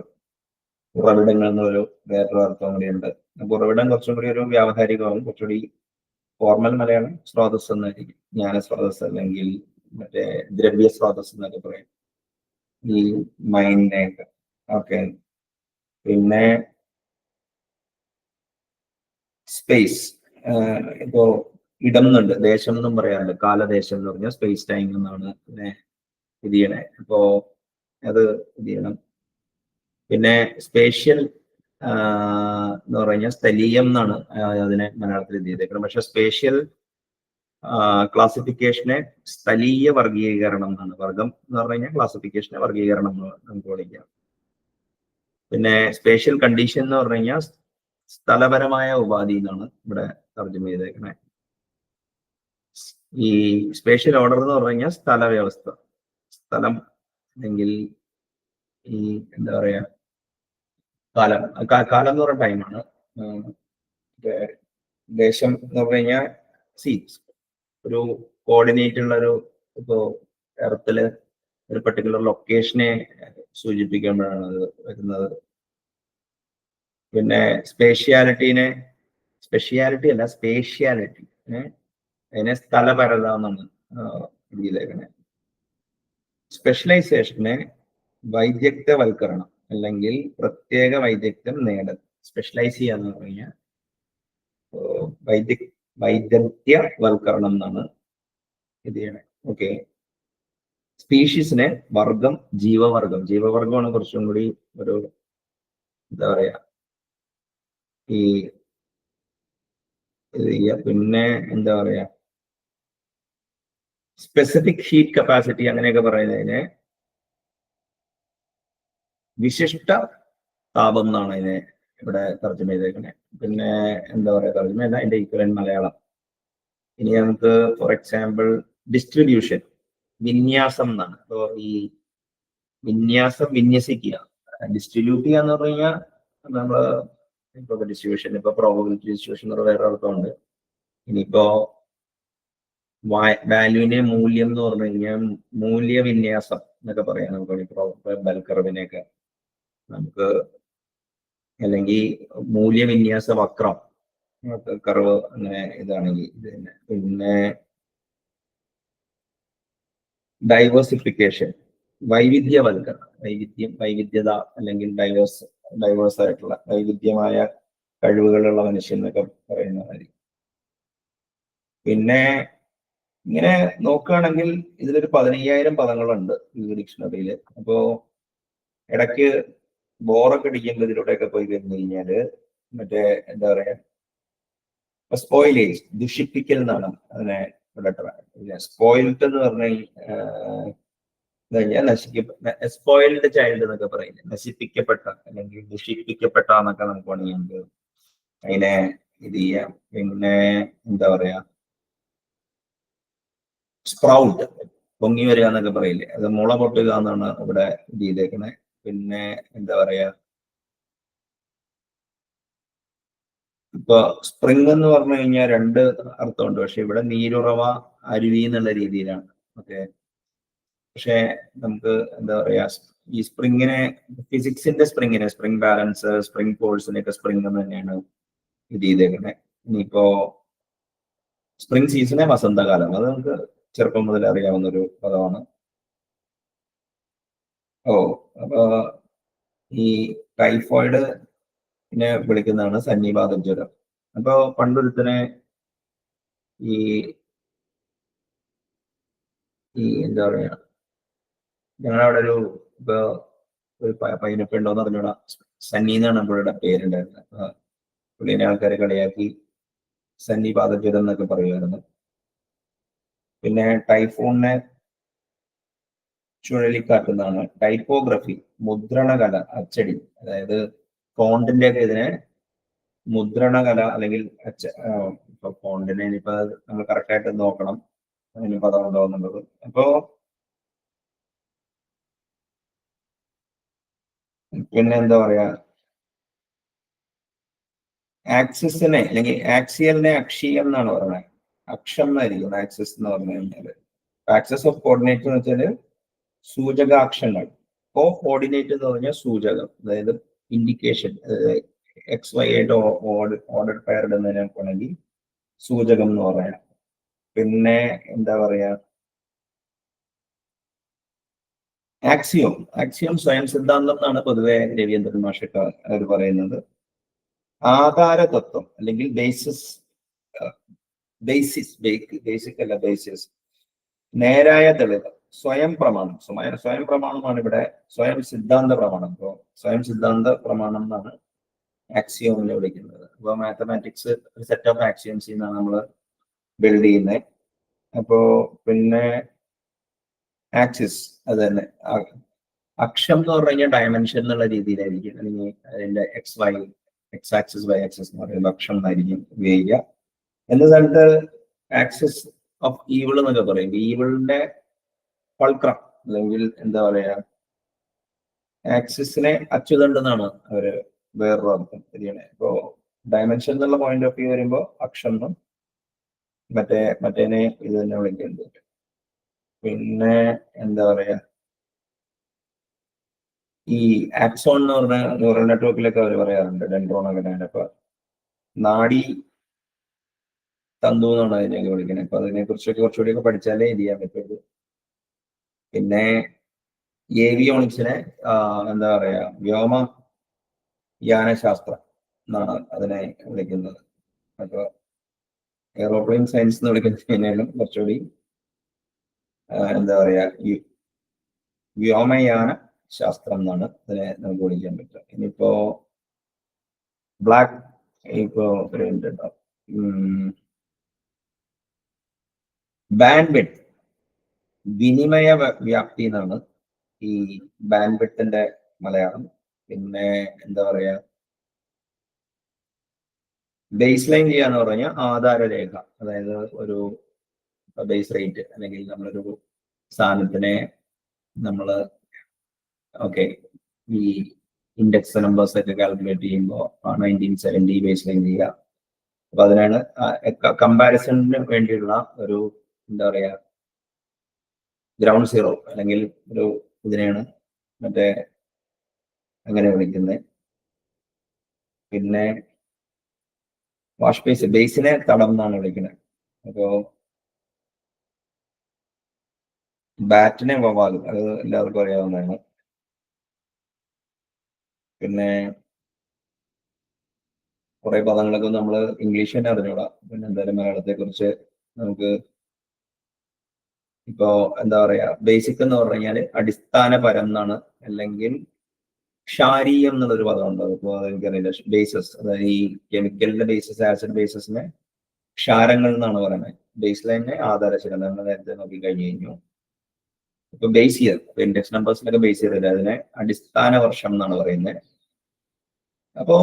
ഉറവിടങ്ങൾ എന്നൊരു വേറൊരു അർത്ഥം കൂടി ഉണ്ട്. അപ്പൊ ഉറവിടം കുറച്ചും കൂടി ഒരു വ്യാവഹാരികമാവും, കുറച്ചുകൂടി ഫോർമൽ മലയാളം സ്രോതസ് എന്നായിരിക്കും. ജ്ഞാന സ്രോതസ് അല്ലെങ്കിൽ മറ്റേ ദ്രവ്യ സ്രോതസ് എന്നൊക്കെ പറയും ഈ മൈൻഡിനെയൊക്കെ. ഓക്കെ, പിന്നെ സ്പേസ്, ഇപ്പോ ഇടം എന്നുണ്ട്, ദേശം എന്നും പറയാറുണ്ട്. കാലദേശം എന്ന് പറഞ്ഞാൽ സ്പേസ് ടൈം എന്നാണ് പിന്നെ ഇത് ചെയ്യണേ. അപ്പോ അത് ഇത് ചെയ്യണം. പിന്നെ സ്പേഷ്യൽ എന്ന് പറഞ്ഞാൽ സ്ഥലീയം എന്നാണ് അതിനെ മലയാളത്തിൽ ഇത് ചെയ്തേക്കുന്നത്. പക്ഷെ സ്പേഷ്യൽ ക്ലാസിഫിക്കേഷനെ സ്ഥലീയ വർഗീകരണം എന്നാണ്. വർഗം എന്ന് പറഞ്ഞു കഴിഞ്ഞാൽ ക്ലാസിഫിക്കേഷനെ വർഗീകരണം എന്ന് നമുക്ക് വിളിക്കാം. പിന്നെ സ്പേഷ്യൽ കണ്ടീഷൻ എന്ന് പറഞ്ഞു കഴിഞ്ഞാൽ സ്ഥലപരമായ ഉപാധി എന്നാണ് ഇവിടെ തർജ്ജമ ചെയ്തേക്കണേ. ഈ സ്പേഷ്യൽ ഓർഡർ എന്ന് പറഞ്ഞു കഴിഞ്ഞാൽ സ്ഥല വ്യവസ്ഥ, സ്ഥലം അല്ലെങ്കിൽ ഈ എന്താ പറയാ കാലം എന്ന് പറയുന്ന ടൈമാണ്. ദേശം എന്ന് പറഞ്ഞു കഴിഞ്ഞാൽ ഒരു കോർഡിനേറ്റ് ഉള്ള ഒരു, ഇപ്പോ എർത്തില് ഒരു പെർട്ടിക്കുലർ ലൊക്കേഷനെ സൂചിപ്പിക്കുമ്പോഴാണ് അത് വരുന്നത്. പിന്നെ സ്പേഷ്യാലിറ്റി അല്ല സ്പേഷ്യാലിറ്റി, അതിനെ സ്ഥലപരത എന്നാണ് ഇതിലേക്കണേ. സ്പെഷ്യലൈസേഷനെ വൈദഗ്ധ്യവൽക്കരണം അല്ലെങ്കിൽ പ്രത്യേക വൈദഗ്ധ്യം നേടൽ. സ്പെഷ്യലൈസ് ചെയ്യാന്ന് പറഞ്ഞാൽ വൈദഗ്ധ്യവൽക്കരണം എന്നാണ് ഇത് ചെയ്യണേ. ഓക്കെ, സ്പീഷീസിനെ വർഗം, ജീവവർഗമാണ് കുറച്ചും കൂടി ഒരു എന്താ പറയാ ഈ ഇത് ചെയ്യുക. പിന്നെ എന്താ പറയാ സ്പെസിഫിക് ഹീറ്റ് കപ്പാസിറ്റി അങ്ങനെയൊക്കെ പറയുന്നതിനെ വിശിഷ്ട താപം എന്നാണ് അതിനെ ഇവിടെ തർജ്ജമ ചെയ്തേക്കുന്നത്. പിന്നെ എന്താ പറയാ തർജ്ജമയല്ല, അതിന്റെ ഈക്വലന്റ് മലയാളം. ഇനി നമുക്ക് ഫോർ എക്സാമ്പിൾ ഡിസ്ട്രിബ്യൂഷൻ, വിന്യാസം എന്നാണ്. അപ്പോ ഈ വിന്യാസം, വിന്യസിക്കുക, ഡിസ്ട്രിബ്യൂട്ട് ചെയ്യുക എന്ന് പറഞ്ഞു കഴിഞ്ഞാൽ നമ്മള് ഇപ്പൊ ഡിസ്ട്രിബ്യൂഷൻ, ഇപ്പൊ പ്രോബബിലിറ്റി ഡിസ്ട്രിബ്യൂഷൻ എന്ന് വേറെ അർത്ഥമുണ്ട്. ഇനിയിപ്പോ വാല്യൂവിന്റെ മൂല്യം എന്ന് പറഞ്ഞു കഴിഞ്ഞാൽ മൂല്യവിന്യാസം എന്നൊക്കെ പറയാം നമുക്ക്. ബെൽ കർവിനെയൊക്കെ നമുക്ക്, അല്ലെങ്കിൽ മൂല്യവിന്യാസ വക്രം കർവ്, അങ്ങനെ ഇതാണെങ്കിൽ ഇത് തന്നെ. പിന്നെ ഡൈവേഴ്സിഫിക്കേഷൻ, വൈവിധ്യവൽക്കരണം, വൈവിധ്യത അല്ലെങ്കിൽ ഡൈവേഴ്സ് ആയിട്ടുള്ള വൈവിധ്യമായ കഴിവുകളുള്ള മനുഷ്യൻ എന്നൊക്കെ പറയുന്ന കാര്യം. പിന്നെ ഇങ്ങനെ നോക്കുകയാണെങ്കിൽ ഇതിലൊരു 15,000 പദങ്ങളുണ്ട് ഈ ഡിക്ഷണറിയിൽ. അപ്പോ ഇടയ്ക്ക് ബോറൊക്കെ അടിക്കുമ്പോൾ ഇതിലൂടെയൊക്കെ പോയി കഴിഞ്ഞു കഴിഞ്ഞാല് മറ്റേ എന്താ പറയാ, സ്പോയിലേജ്, ദുഷിപ്പിക്കൽ എന്നാണ് അതിനെ ഇവിടെ സ്പോയിൽഡ് എന്ന് കഴിഞ്ഞാൽ സ്പോയിൽഡ് ചൈൽഡ് എന്നൊക്കെ പറയുന്നത് നശിപ്പിക്കപ്പെട്ട അല്ലെങ്കിൽ ദുഷിപ്പിക്കപ്പെട്ട എന്നൊക്കെ നമുക്ക് വേണമെങ്കിൽ അതിനെ ഇത് ചെയ്യാം. പിന്നെ എന്താ പറയാ, സ്പ്രൗട്ട്, പൊങ്ങി വരിക എന്നൊക്കെ പറയില്ലേ, അത് മുള പൊട്ടുക എന്നാണ് ഇവിടെ ഇത് ചെയ്തേക്കണേ. പിന്നെ എന്താ പറയാ, ഇപ്പൊ സ്പ്രിംഗ് എന്ന് പറഞ്ഞു കഴിഞ്ഞാൽ 2 അർത്ഥമുണ്ട്, പക്ഷെ ഇവിടെ നീരുറവ, അരുവി എന്നുള്ള രീതിയിലാണ്. ഓക്കെ, പക്ഷെ നമുക്ക് എന്താ പറയാ, ഈ സ്പ്രിങ്ങിനെ, ഫിസിക്സിന്റെ സ്പ്രിങ്ങിനെ, സ്പ്രിംഗ് ബാലൻസ്, സ്പ്രിംഗ് ഫോഴ്സിനെയൊക്കെ സ്പ്രിംഗ് എന്ന് തന്നെയാണ് ഇത് ചെയ്തേക്കുന്നത്. ഇനിയിപ്പോ സ്പ്രിംഗ് സീസണെ വസന്തകാലം, അത് നമുക്ക് ചെറുപ്പം മുതൽ അറിയാവുന്ന ഒരു പദമാണ്. അപ്പൊ ഈ ടൈഫോയിഡ് നെ വിളിക്കുന്നതാണ് സന്നിപാത ജ്വരം. അപ്പൊ പണ്ടൊരുത്തനെ ഈ എന്താ പറയാ, ഞങ്ങളവിടെ ഒരു പയ്യനൊക്കെ ഉണ്ടോന്ന് പറഞ്ഞോടാ, സന്നി എന്നാണ് പുള്ളിയുടെ പേരുണ്ടായിരുന്നത്. പുള്ളിനെ ആൾക്കാരെ കളിയാക്കി സന്നിപാത ജ്വരം എന്നൊക്കെ പറയുമായിരുന്നു. പിന്നെ ടൈഫോണിനെ ചുഴലിക്കാറ്റുന്നതാണ്. ടൈപ്പോഗ്രഫി, മുദ്രണകല, അച്ചടി, അതായത് ഫോണ്ടിന്റെ ഒക്കെ ഇതിനെ മുദ്രണകല അല്ലെങ്കിൽ ഫോണ്ടിനെ ഇനിയിപ്പോ നമ്മൾ കറക്റ്റായിട്ട് നോക്കണം അതിന് പദം ഉണ്ടോ എന്നുള്ളത്. അപ്പോ പിന്നെ എന്താ പറയാ, ആക്സിസിനെ അല്ലെങ്കിൽ ആക്സിയലിനെ അക്ഷീയം എന്നാണ് പറയുന്നത്. അക്ഷം എന്നായിരിക്കും ആക്സിസ് എന്ന് പറഞ്ഞു കഴിഞ്ഞാല്. ആക്സിസ് ഓഫ് കോർഡിനേറ്റ് എന്ന് വെച്ചാല് സൂചകാക്ഷങ്ങൾ. കോർഡിനേറ്റ് എന്ന് പറഞ്ഞാൽ സൂചകം, അതായത് ഇൻഡിക്കേഷൻ, എക്സ് വൈ ആയിട്ട് ഓർഡർ പെയർഡ് എന്നതിനെ വേണമെങ്കിൽ സൂചകം എന്ന് പറയാം. പിന്നെ എന്താ പറയാ, ആക്സിയം സ്വയം സിദ്ധാന്തം എന്നാണ് പൊതുവെ രവീന്ദ്രൻ മാഷൊക്കെ അവർ പറയുന്നത്. ആധാര തത്വം അല്ലെങ്കിൽ ബേസിക് അല്ല ബേസിസ്, നേരായ തെളിവ്, സ്വയം പ്രമാണം. സ്വയം പ്രമാണമാണ് ഇവിടെ സ്വയം സിദ്ധാന്ത പ്രമാണം. അപ്പോ സ്വയം സിദ്ധാന്ത പ്രമാണം എന്നാണ് ആക്സിയോമിനെ വിളിക്കുന്നത്. അപ്പൊ മാത്തമാറ്റിക്സ് ഒരു സെറ്റ് ഓഫ് ആക്സിയംസ് എന്നാണ് നമ്മൾ ബിൽഡ് ചെയ്യുന്നത്. അപ്പോ പിന്നെ ആക്സിസ് അത് തന്നെ, അക്ഷം എന്ന് പറഞ്ഞു കഴിഞ്ഞാൽ ഡയമെൻഷൻ എന്നുള്ള രീതിയിലായിരിക്കും, അല്ലെങ്കിൽ അതിന്റെ എക്സ് ആക്സിസ് വൈ ആക്സിസ് എന്ന് പറയുമ്പോൾ അക്ഷം എന്നായിരിക്കും ഉപയോഗിക്കുക. എന്ന സ്ഥലത്ത് ആക്സിസ് ഓഫ് ഈവിൾ എന്നൊക്കെ പറയും. ഈവിളിന്റെ ഫൾക്രം അല്ലെങ്കിൽ എന്താ പറയാ, ആക്സിസിനെ അച്ചുതണ്ട് എന്നാണ് അവര് വേറൊരു അർത്ഥം ശരിയാണ്. ഇപ്പോ ഡയമെൻഷൻ എന്നുള്ള പോയിന്റ് ഓഫ് വ്യൂ വരുമ്പോൾ അക്ഷം എന്നും മറ്റേനെ ഇത് തന്നെ വിളിക്കുന്നുണ്ട്. പിന്നെ എന്താ പറയാ, ഈ ആക്സോൺ എന്ന് പറഞ്ഞ ന്യൂറൽ നെറ്റ്വർക്കിലൊക്കെ അവർ പറയാറുണ്ട് ഡെൻഡ്രോൺ അങ്ങനെയാണ്. അപ്പൊ നാഡി തന്തു എന്നാണ് അതിനെയൊക്കെ വിളിക്കുന്നത്. അപ്പൊ അതിനെ കുറിച്ചൊക്കെ കുറച്ചുകൂടിയൊക്കെ പഠിച്ചാലേ ഇത് ചെയ്യാൻ പറ്റുള്ളൂ. പിന്നെ ഏവിയോണിക്സിനെ എന്താ പറയാ, വ്യോമയാനശാസ്ത്രം എന്നാണ് അതിനെ വിളിക്കുന്നത്. അപ്പൊ എയറോപ്ലെയിൻ സയൻസ് എന്ന് വിളിക്കുന്നതിനേലും കുറച്ചുകൂടി എന്താ പറയാ, വ്യോമയാന ശാസ്ത്രം എന്നാണ് അതിനെ നമുക്ക് വിളിക്കാൻ പറ്റുക. ഇനിയിപ്പോ ഇപ്പോ ബാൻഡ്വിഡ്ത്ത്, വിനിമയ വ്യാപ്തി എന്നാണ് ഈ ബാൻഡ്വിഡ്ത്തിന്റെ മലയാളം. പിന്നെ എന്താ പറയാ, ബേസ് ലൈൻ ചെയ്യാന്ന് പറഞ്ഞാൽ ആധാരരേഖ, അതായത് ഒരു ബേസ് റേറ്റ് അല്ലെങ്കിൽ നമ്മളൊരു സാധനത്തിനെ നമ്മൾ ഈ ഇൻഡെക്സ് നമ്പേഴ്സ് ഒക്കെ കാൽക്കുലേറ്റ് ചെയ്യുമ്പോൾ 1970 ബേസ് ലൈൻ ചെയ്യുക. അപ്പൊ അതിനാണ് കമ്പാരിസണിന് വേണ്ടിയുള്ള ഒരു എന്താ പറയാ, ഗ്രൗണ്ട് സീറോ അല്ലെങ്കിൽ ഒരു ഇതിനെയാണ് മറ്റേ അങ്ങനെ വിളിക്കുന്നത്. പിന്നെ വാഷ് ബേസിനെ തടം എന്നാണ് വിളിക്കുന്നത്. അപ്പോ ബാറ്റിനെ വവാലും, അത് എല്ലാവർക്കും അറിയാവുന്നതാണ്. പിന്നെ കുറെ പദങ്ങളൊക്കെ നമ്മൾ ഇംഗ്ലീഷ് തന്നെ അറിഞ്ഞൂടാ, പിന്നെ എന്തായാലും മലയാളത്തെ കുറിച്ച് നമുക്ക് ഇപ്പോ എന്താ പറയാ, ബേസിക് എന്ന് പറഞ്ഞു കഴിഞ്ഞാൽ അടിസ്ഥാനപരം എന്നാണ്, അല്ലെങ്കിൽ ക്ഷാരീയം എന്നുള്ളൊരു പദമുണ്ട്. അതിപ്പോ എനിക്കറിയില്ല, ബേസസ്, അതായത് ഈ കെമിക്കലിന്റെ ബേസസ്, ആസിഡ് ബേസസിനെ ക്ഷാരങ്ങൾ എന്നാണ് പറയുന്നത്. ബേസ് ലൈനെ ആധാരശില, നമ്മൾ നേരത്തെ നോക്കി കഴിഞ്ഞു കഴിഞ്ഞു. ഇപ്പൊ ബേസ് ഇയർ, ഇൻഡെക്സ് നമ്പേഴ്സിനൊക്കെ ബേസ് ഇയർ അതിനെ അടിസ്ഥാന വർഷം എന്നാണ് പറയുന്നത്. അപ്പോ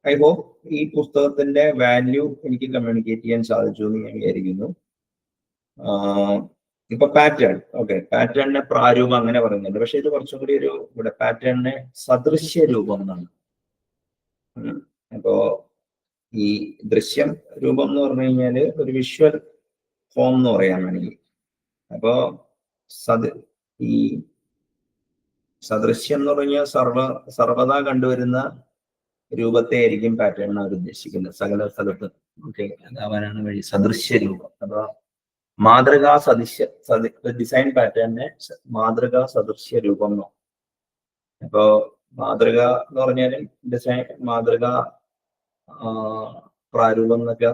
ഐ ഹോപ്പ് ഈ പുസ്തകത്തിന്റെ വാല്യൂ എനിക്ക് കമ്മ്യൂണിക്കേറ്റ് ചെയ്യാൻ സാധിച്ചു എന്ന് ഞാൻ വിചാരിക്കുന്നു. ഇപ്പൊ പാറ്റേൺ, ഓക്കെ, പാറ്റേണിനെ പ്രാരൂപം അങ്ങനെ പറയുന്നുണ്ട്, പക്ഷെ ഇത് കുറച്ചും കൂടി ഒരു, ഇവിടെ പാറ്റേണിനെ സദൃശ്യ രൂപം എന്നാണ്. അപ്പോ ഈ ദൃശ്യം രൂപം എന്ന് പറഞ്ഞു കഴിഞ്ഞാല് ഒരു വിഷ്വൽ ഫോം എന്ന് പറയാൻ വേണമെങ്കിൽ, അപ്പോ ഈ സദൃശ്യം എന്ന് പറഞ്ഞാൽ സർവദാ കണ്ടുവരുന്ന രൂപത്തെ ആയിരിക്കും പാറ്റേൺ അവർ ഉദ്ദേശിക്കുന്നത്, സകല സ്ഥലത്ത് ഓക്കെ അതാവാനാണ് വഴി സദൃശ്യ രൂപം. അപ്പൊ മാതൃകാ ഡിസൈൻ പാറ്റേണിനെ മാതൃകാ സദൃശ്യ രൂപം എന്നോ. അപ്പോ മാതൃക എന്ന് പറഞ്ഞാലും ഡിസൈൻ മാതൃക പ്രാരൂപം എന്നൊക്കെ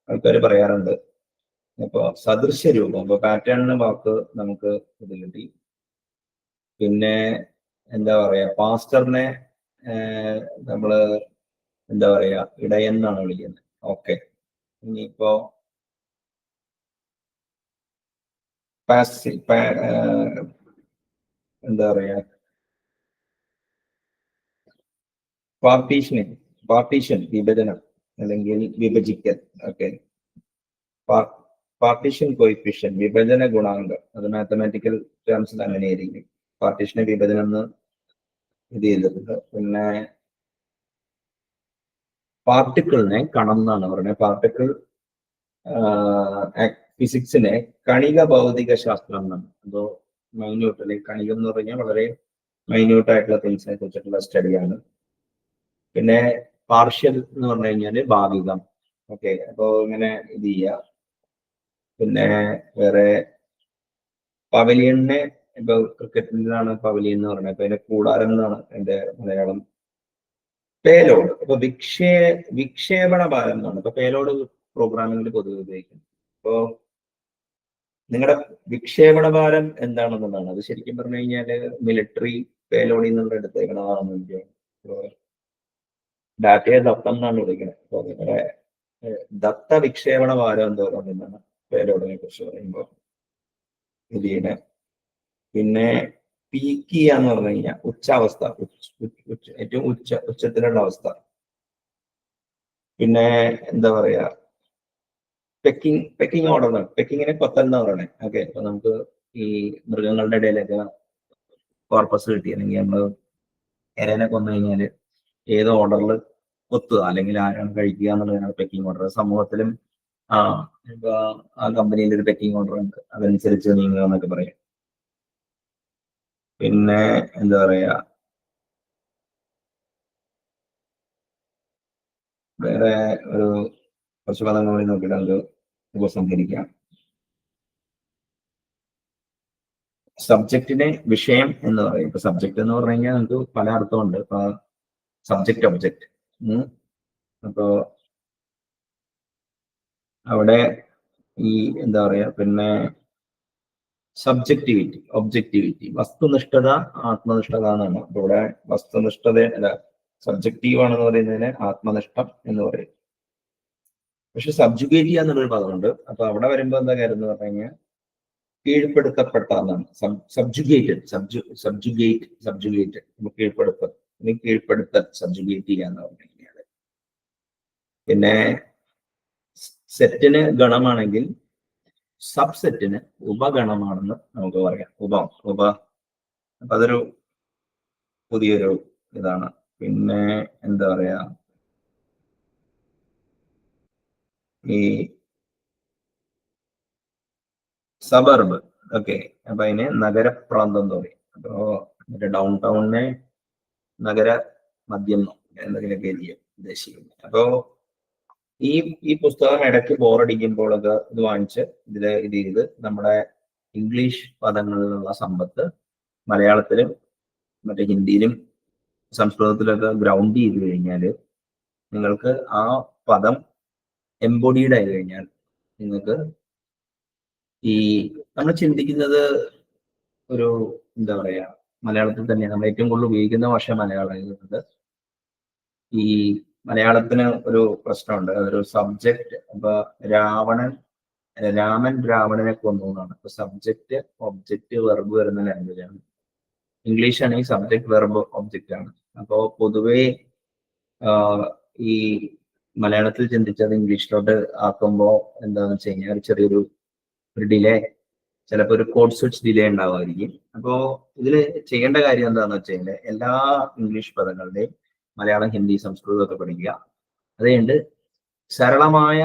ആൾക്കാർ പറയാറുണ്ട്. അപ്പൊ സദൃശ്യ രൂപം, അപ്പൊ പാറ്റേണിന് വാക്ക് നമുക്ക് ഇത് കിട്ടി. പിന്നെ എന്താ പറയാ, പാസ്റ്ററിനെ നമ്മള് എന്താ പറയാ, ഇടയൻ എന്നാണ് വിളിക്കുന്നത്. ഓക്കെ, ഇനിയിപ്പോ എന്താ പറയാ, പാർട്ടീഷൻ വിഭജനം അല്ലെങ്കിൽ വിഭജിക്കൽ. ഓക്കെ, പാർട്ടീഷൻ കോയിഫിഷ്യൻ, വിഭജന ഗുണാങ്കം, അത് മാത്തമാറ്റിക്കൽ ടേംസിൽ അങ്ങനെയായിരിക്കും. പാർട്ടീഷനെ വിഭജനം എന്ന് ഇത് ചെയ്തിട്ടുണ്ട്. പിന്നെ പാർട്ടിക്കിളിനെ കണം എന്നാണ് പറയുന്നത്. പാർട്ടിക്കിൾ ഫിസിക്സിനെ കണിക ഭൗതിക ശാസ്ത്രം എന്നാണ്. അതോ മൈന്യൂട്ട്, അല്ലെങ്കിൽ കണികം എന്ന് പറഞ്ഞാൽ വളരെ മൈന്യൂട്ട് ആയിട്ടുള്ള തിങ്സിനെ കുറിച്ചിട്ടുള്ള സ്റ്റഡിയാണ്. പിന്നെ പാർഷ്യൽ എന്ന് പറഞ്ഞു കഴിഞ്ഞാൽ ഭാഗികം. ഓക്കെ, അപ്പോ ഇങ്ങനെ ഇത് ചെയ്യുക. പിന്നെ വേറെ പവലിയനെ, ഇപ്പൊ ക്രിക്കറ്റിലാണ് പവലിയൻ എന്ന് പറയുന്നത്, അപ്പൊ അതിന്റെ കൂടാരം എന്നാണ് എന്റെ മലയാളം. പേലോഡ്, അപ്പൊ വിക്ഷേപണ ഭാരം എന്നാണ്. ഇപ്പൊ പേലോഡ് പ്രോഗ്രാമിംഗിൽ പൊതുവെ ഉപയോഗിക്കുന്നത്. അപ്പോ നിങ്ങളുടെ വിക്ഷേപണ ഭാരം എന്താണെന്നുള്ളതാണ്. അത് ശരിക്കും പറഞ്ഞു കഴിഞ്ഞാല് മിലിറ്ററി പേലോഡിൽ നിന്നുള്ള എടുത്തേക്കണതാണെന്ന് എനിക്ക് ഡാറ്റയെ ദത്തം എന്നാണ് വിളിക്കുന്നത്. അപ്പൊ നിങ്ങളുടെ ദത്ത വിക്ഷേപണ ഭാരം എന്തോന്നാണ് പേലോഡിനെ കുറിച്ച് പറയുമ്പോൾ ഇതിനെ. പിന്നെ പീക്ക് എന്ന് പറഞ്ഞു കഴിഞ്ഞാൽ ഉച്ചാവസ്ഥ, ഏറ്റവും ഉച്ചത്തിലുള്ള അവസ്ഥ. പിന്നെ എന്താ പറയാ, പെക്കിംഗ് ഓർഡർ, പെക്കിങ്ങിനെ കൊത്തൽ എന്ന് പറയണേ. ഓക്കെ, അപ്പൊ നമുക്ക് ഈ മൃഗങ്ങളുടെ ഇടയിലൊക്കെ കോർപ്പസ് കിട്ടി, അല്ലെങ്കിൽ നമ്മൾ എരനെ കൊന്നു കഴിഞ്ഞാല് ഏത് ഓർഡറിൽ കൊത്തുക, അല്ലെങ്കിൽ ആരാണ് കഴിക്കുക എന്നുള്ളതാണ് പെക്കിംഗ് ഓർഡർ. സമൂഹത്തിലും ഇപ്പൊ ആ കമ്പനിയിൽ ഒരു പെക്കിംഗ് ഓർഡർ ഉണ്ട്, അതനുസരിച്ച് നീങ്ങുക എന്നൊക്കെ പറയാം. പിന്നെ എന്താ പറയാ, വേറെ ഒരു കുറച്ച് പദങ്ങൾ കൂടി നോക്കിയിട്ട് അത് ഉപസംഹരിക്കാം. സബ്ജക്റ്റിനെ വിഷയം എന്ന് പറയും. ഇപ്പൊ സബ്ജക്റ്റ് എന്ന് പറഞ്ഞു കഴിഞ്ഞാൽ നമുക്ക് പല അർത്ഥമുണ്ട്. ഇപ്പൊ സബ്ജക്റ്റ് ഒബ്ജക്റ്റ്, അപ്പോ അവിടെ ഈ എന്താ പറയാ, പിന്നെ സബ്ജക്റ്റിവിറ്റി, ഒബ്ജക്റ്റിവിറ്റി, വസ്തുനിഷ്ഠത, ആത്മനിഷ്ഠത എന്നാണ്. അപ്പൊ ഇവിടെ വസ്തുനിഷ്ഠത അല്ല, സബ്ജക്റ്റീവ് ആണെന്ന് പറയുന്നതിന് ആത്മനിഷ്ഠം എന്ന് പറയും. പക്ഷെ സബ്ജുഗേറ്റ് ചെയ്യുക എന്നുള്ളൊരു പദമുണ്ട്. അപ്പൊ അവിടെ വരുമ്പോ എന്താ കാര്യം എന്ന് പറഞ്ഞു കഴിഞ്ഞാൽ കീഴ്പ്പെടുത്തപ്പെട്ട എന്നാണ്. സബ്ജുഗേറ്റഡ്, കീഴ്പ്പെടുത്തൽ, സബ്ജുഗേറ്റ് ചെയ്യുക എന്ന് പറഞ്ഞു കഴിഞ്ഞാൽ. പിന്നെ സെറ്റിന് ഗണമാണെങ്കിൽ സബ്സെറ്റിന് ഉപഗണമാണെന്ന് നമുക്ക് പറയാം. അപ്പൊ അതൊരു പുതിയൊരു ഇതാണ്. പിന്നെ എന്താ പറയാ, ഈ സബർബ്, ഓക്കെ, അപ്പൊ അതിന് നഗരപ്രാന്തം എന്ന് പറയും. അപ്പോ മറ്റേ ഡൗൺ ടൗണിനെ നഗര മദ്യം എന്തെങ്കിലുമൊക്കെ ഏരിയ ഉദ്ദേശിക്കുന്നത്. അപ്പോ ഈ പുസ്തകം ഇടയ്ക്ക് ബോറടിക്കുമ്പോഴൊക്കെ ഇത് വാങ്ങിച്ച് ഇത് ചെയ്ത് നമ്മുടെ ഇംഗ്ലീഷ് പദങ്ങളിലുള്ള സമ്പത്ത് മലയാളത്തിലും മറ്റേ ഹിന്ദിയിലും സംസ്കൃതത്തിലൊക്കെ ഗ്രൗണ്ട് ചെയ്ത് കഴിഞ്ഞാൽ നിങ്ങൾക്ക് ആ പദം എംബോഡീഡ് ആയി കഴിഞ്ഞാൽ നിങ്ങൾക്ക് ഈ നമ്മൾ ചിന്തിക്കുന്നത് ഒരു എന്താ പറയാ, മലയാളത്തിൽ തന്നെ നമ്മൾ ഏറ്റവും കൂടുതൽ ഉപയോഗിക്കുന്ന ഭാഷ മലയാളം. ഈ മലയാളത്തിന് ഒരു പ്രശ്നമുണ്ട്, അതൊരു സബ്ജക്റ്റ്. അപ്പൊ രാമൻ രാവണനെ കൊന്നു എന്നാണ്. അപ്പൊ സബ്ജക്റ്റ് ഒബ്ജക്റ്റ് വെർബ് വരുന്ന ലാംഗ്വേജ് ആണ്. ഇംഗ്ലീഷ് ആണെങ്കിൽ സബ്ജക്ട് വെർബ് ഒബ്ജക്റ്റ് ആണ്. അപ്പോ പൊതുവേ ഈ മലയാളത്തിൽ ചിന്തിച്ചത് ഇംഗ്ലീഷിലോട്ട് ആക്കുമ്പോൾ എന്താന്ന് വെച്ച് കഴിഞ്ഞാൽ ചെറിയൊരു ഡിലേ, ചിലപ്പോൾ ഒരു കോഡ് സ്വിച്ച് ഡിലേ ഉണ്ടാവുമായിരിക്കും. അപ്പോൾ ഇതിൽ ചെയ്യേണ്ട കാര്യം എന്താണെന്ന് വെച്ച് കഴിഞ്ഞാൽ എല്ലാ ഇംഗ്ലീഷ് പദങ്ങളുടെയും മലയാളം, ഹിന്ദി, സംസ്കൃതം ഒക്കെ പഠിക്കുക. അതുകൊണ്ട് സരളമായ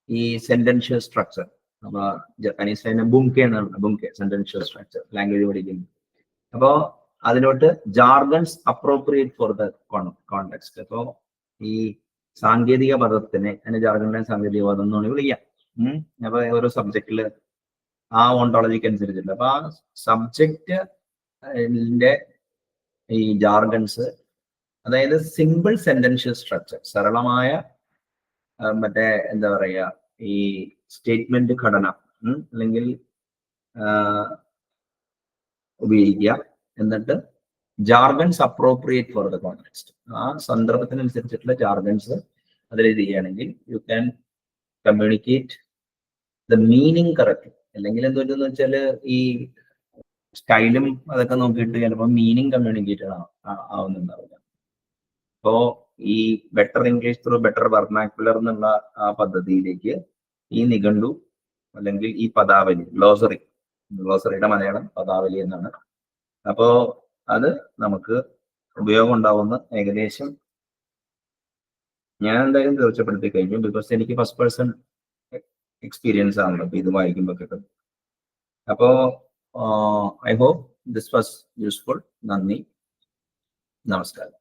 ഈ സെന്റൻഷ്യൽ സ്ട്രക്ചർ, അപ്പൊ ജപ്പാനീസ് തന്നെ ബുംകെ എന്നാണ്, ബുംകെ സെന്റൻഷ്യൽ സ്ട്രക്ചർ ലാംഗ്വേജ് പഠിക്കുന്നു. അപ്പോ അതിലോട്ട് jargons appropriate for the context. അപ്പോ ഈ സാങ്കേതിക പദത്തിനെ അതിന് ജാർഗണിനെ സാങ്കേതിക പദം എന്നാണ് വിളിക്കാം. അപ്പൊ ഓരോ സബ്ജക്റ്റില് ആ ഓണ്ടോളജിക്ക് അനുസരിച്ചില്ല. അപ്പൊ ആ സബ്ജക്റ്റിന്റെ ഈ ജാർഗൺസ്, അതായത് സിമ്പിൾ സെന്റൻഷ്യൽ സ്ട്രക്ചർ, സരളമായ മറ്റേ എന്താ പറയുക, ഈ സ്റ്റേറ്റ്മെന്റ് ഘടന അല്ലെങ്കിൽ ഉപയോഗിക്കുക. എന്നിട്ട് jargons appropriate for the context, ആ സന്ദർഭത്തിനനുസരിച്ചിട്ടുള്ള ജാർഗൺസ് അതിൽ ചെയ്യുകയാണെങ്കിൽ you can communicate the meaning correct. അല്ലെങ്കിൽ എന്തുപറ്റുമെന്ന് വെച്ചാൽ ഈ സ്റ്റൈലും അതൊക്കെ നോക്കിയിട്ട് ചിലപ്പോൾ മീനിങ് കമ്മ്യൂണിക്കേറ്റഡ് ആവുന്നുണ്ടാവില്ല. അപ്പോ ഈ ബെറ്റർ ഇംഗ്ലീഷ് ത്രൂ ബെറ്റർ വെർനാക്കുലർ എന്നുള്ള ആ പദ്ധതിയിലേക്ക് ഈ നിഘണ്ടു അല്ലെങ്കിൽ ഈ പദാവലി, ഗ്ലോസറിയുടെ മലയാളം പദാവലി എന്നാണ്. അപ്പോ അത് നമുക്ക് ഉപയോഗം ഉണ്ടാവുന്ന ഏകദേശം ഞാൻ എന്തായാലും തീർച്ചപ്പെടുത്തി കഴിഞ്ഞു. ബിക്കോസ് എനിക്ക് ഫസ്റ്റ് പേഴ്സൺ എക്സ്പീരിയൻസ് ആണല്ലോ ഇത് വായിക്കുമ്പോൾ കിട്ടുന്നത്. അപ്പോ I hope this was useful. നന്ദി, നമസ്കാരം.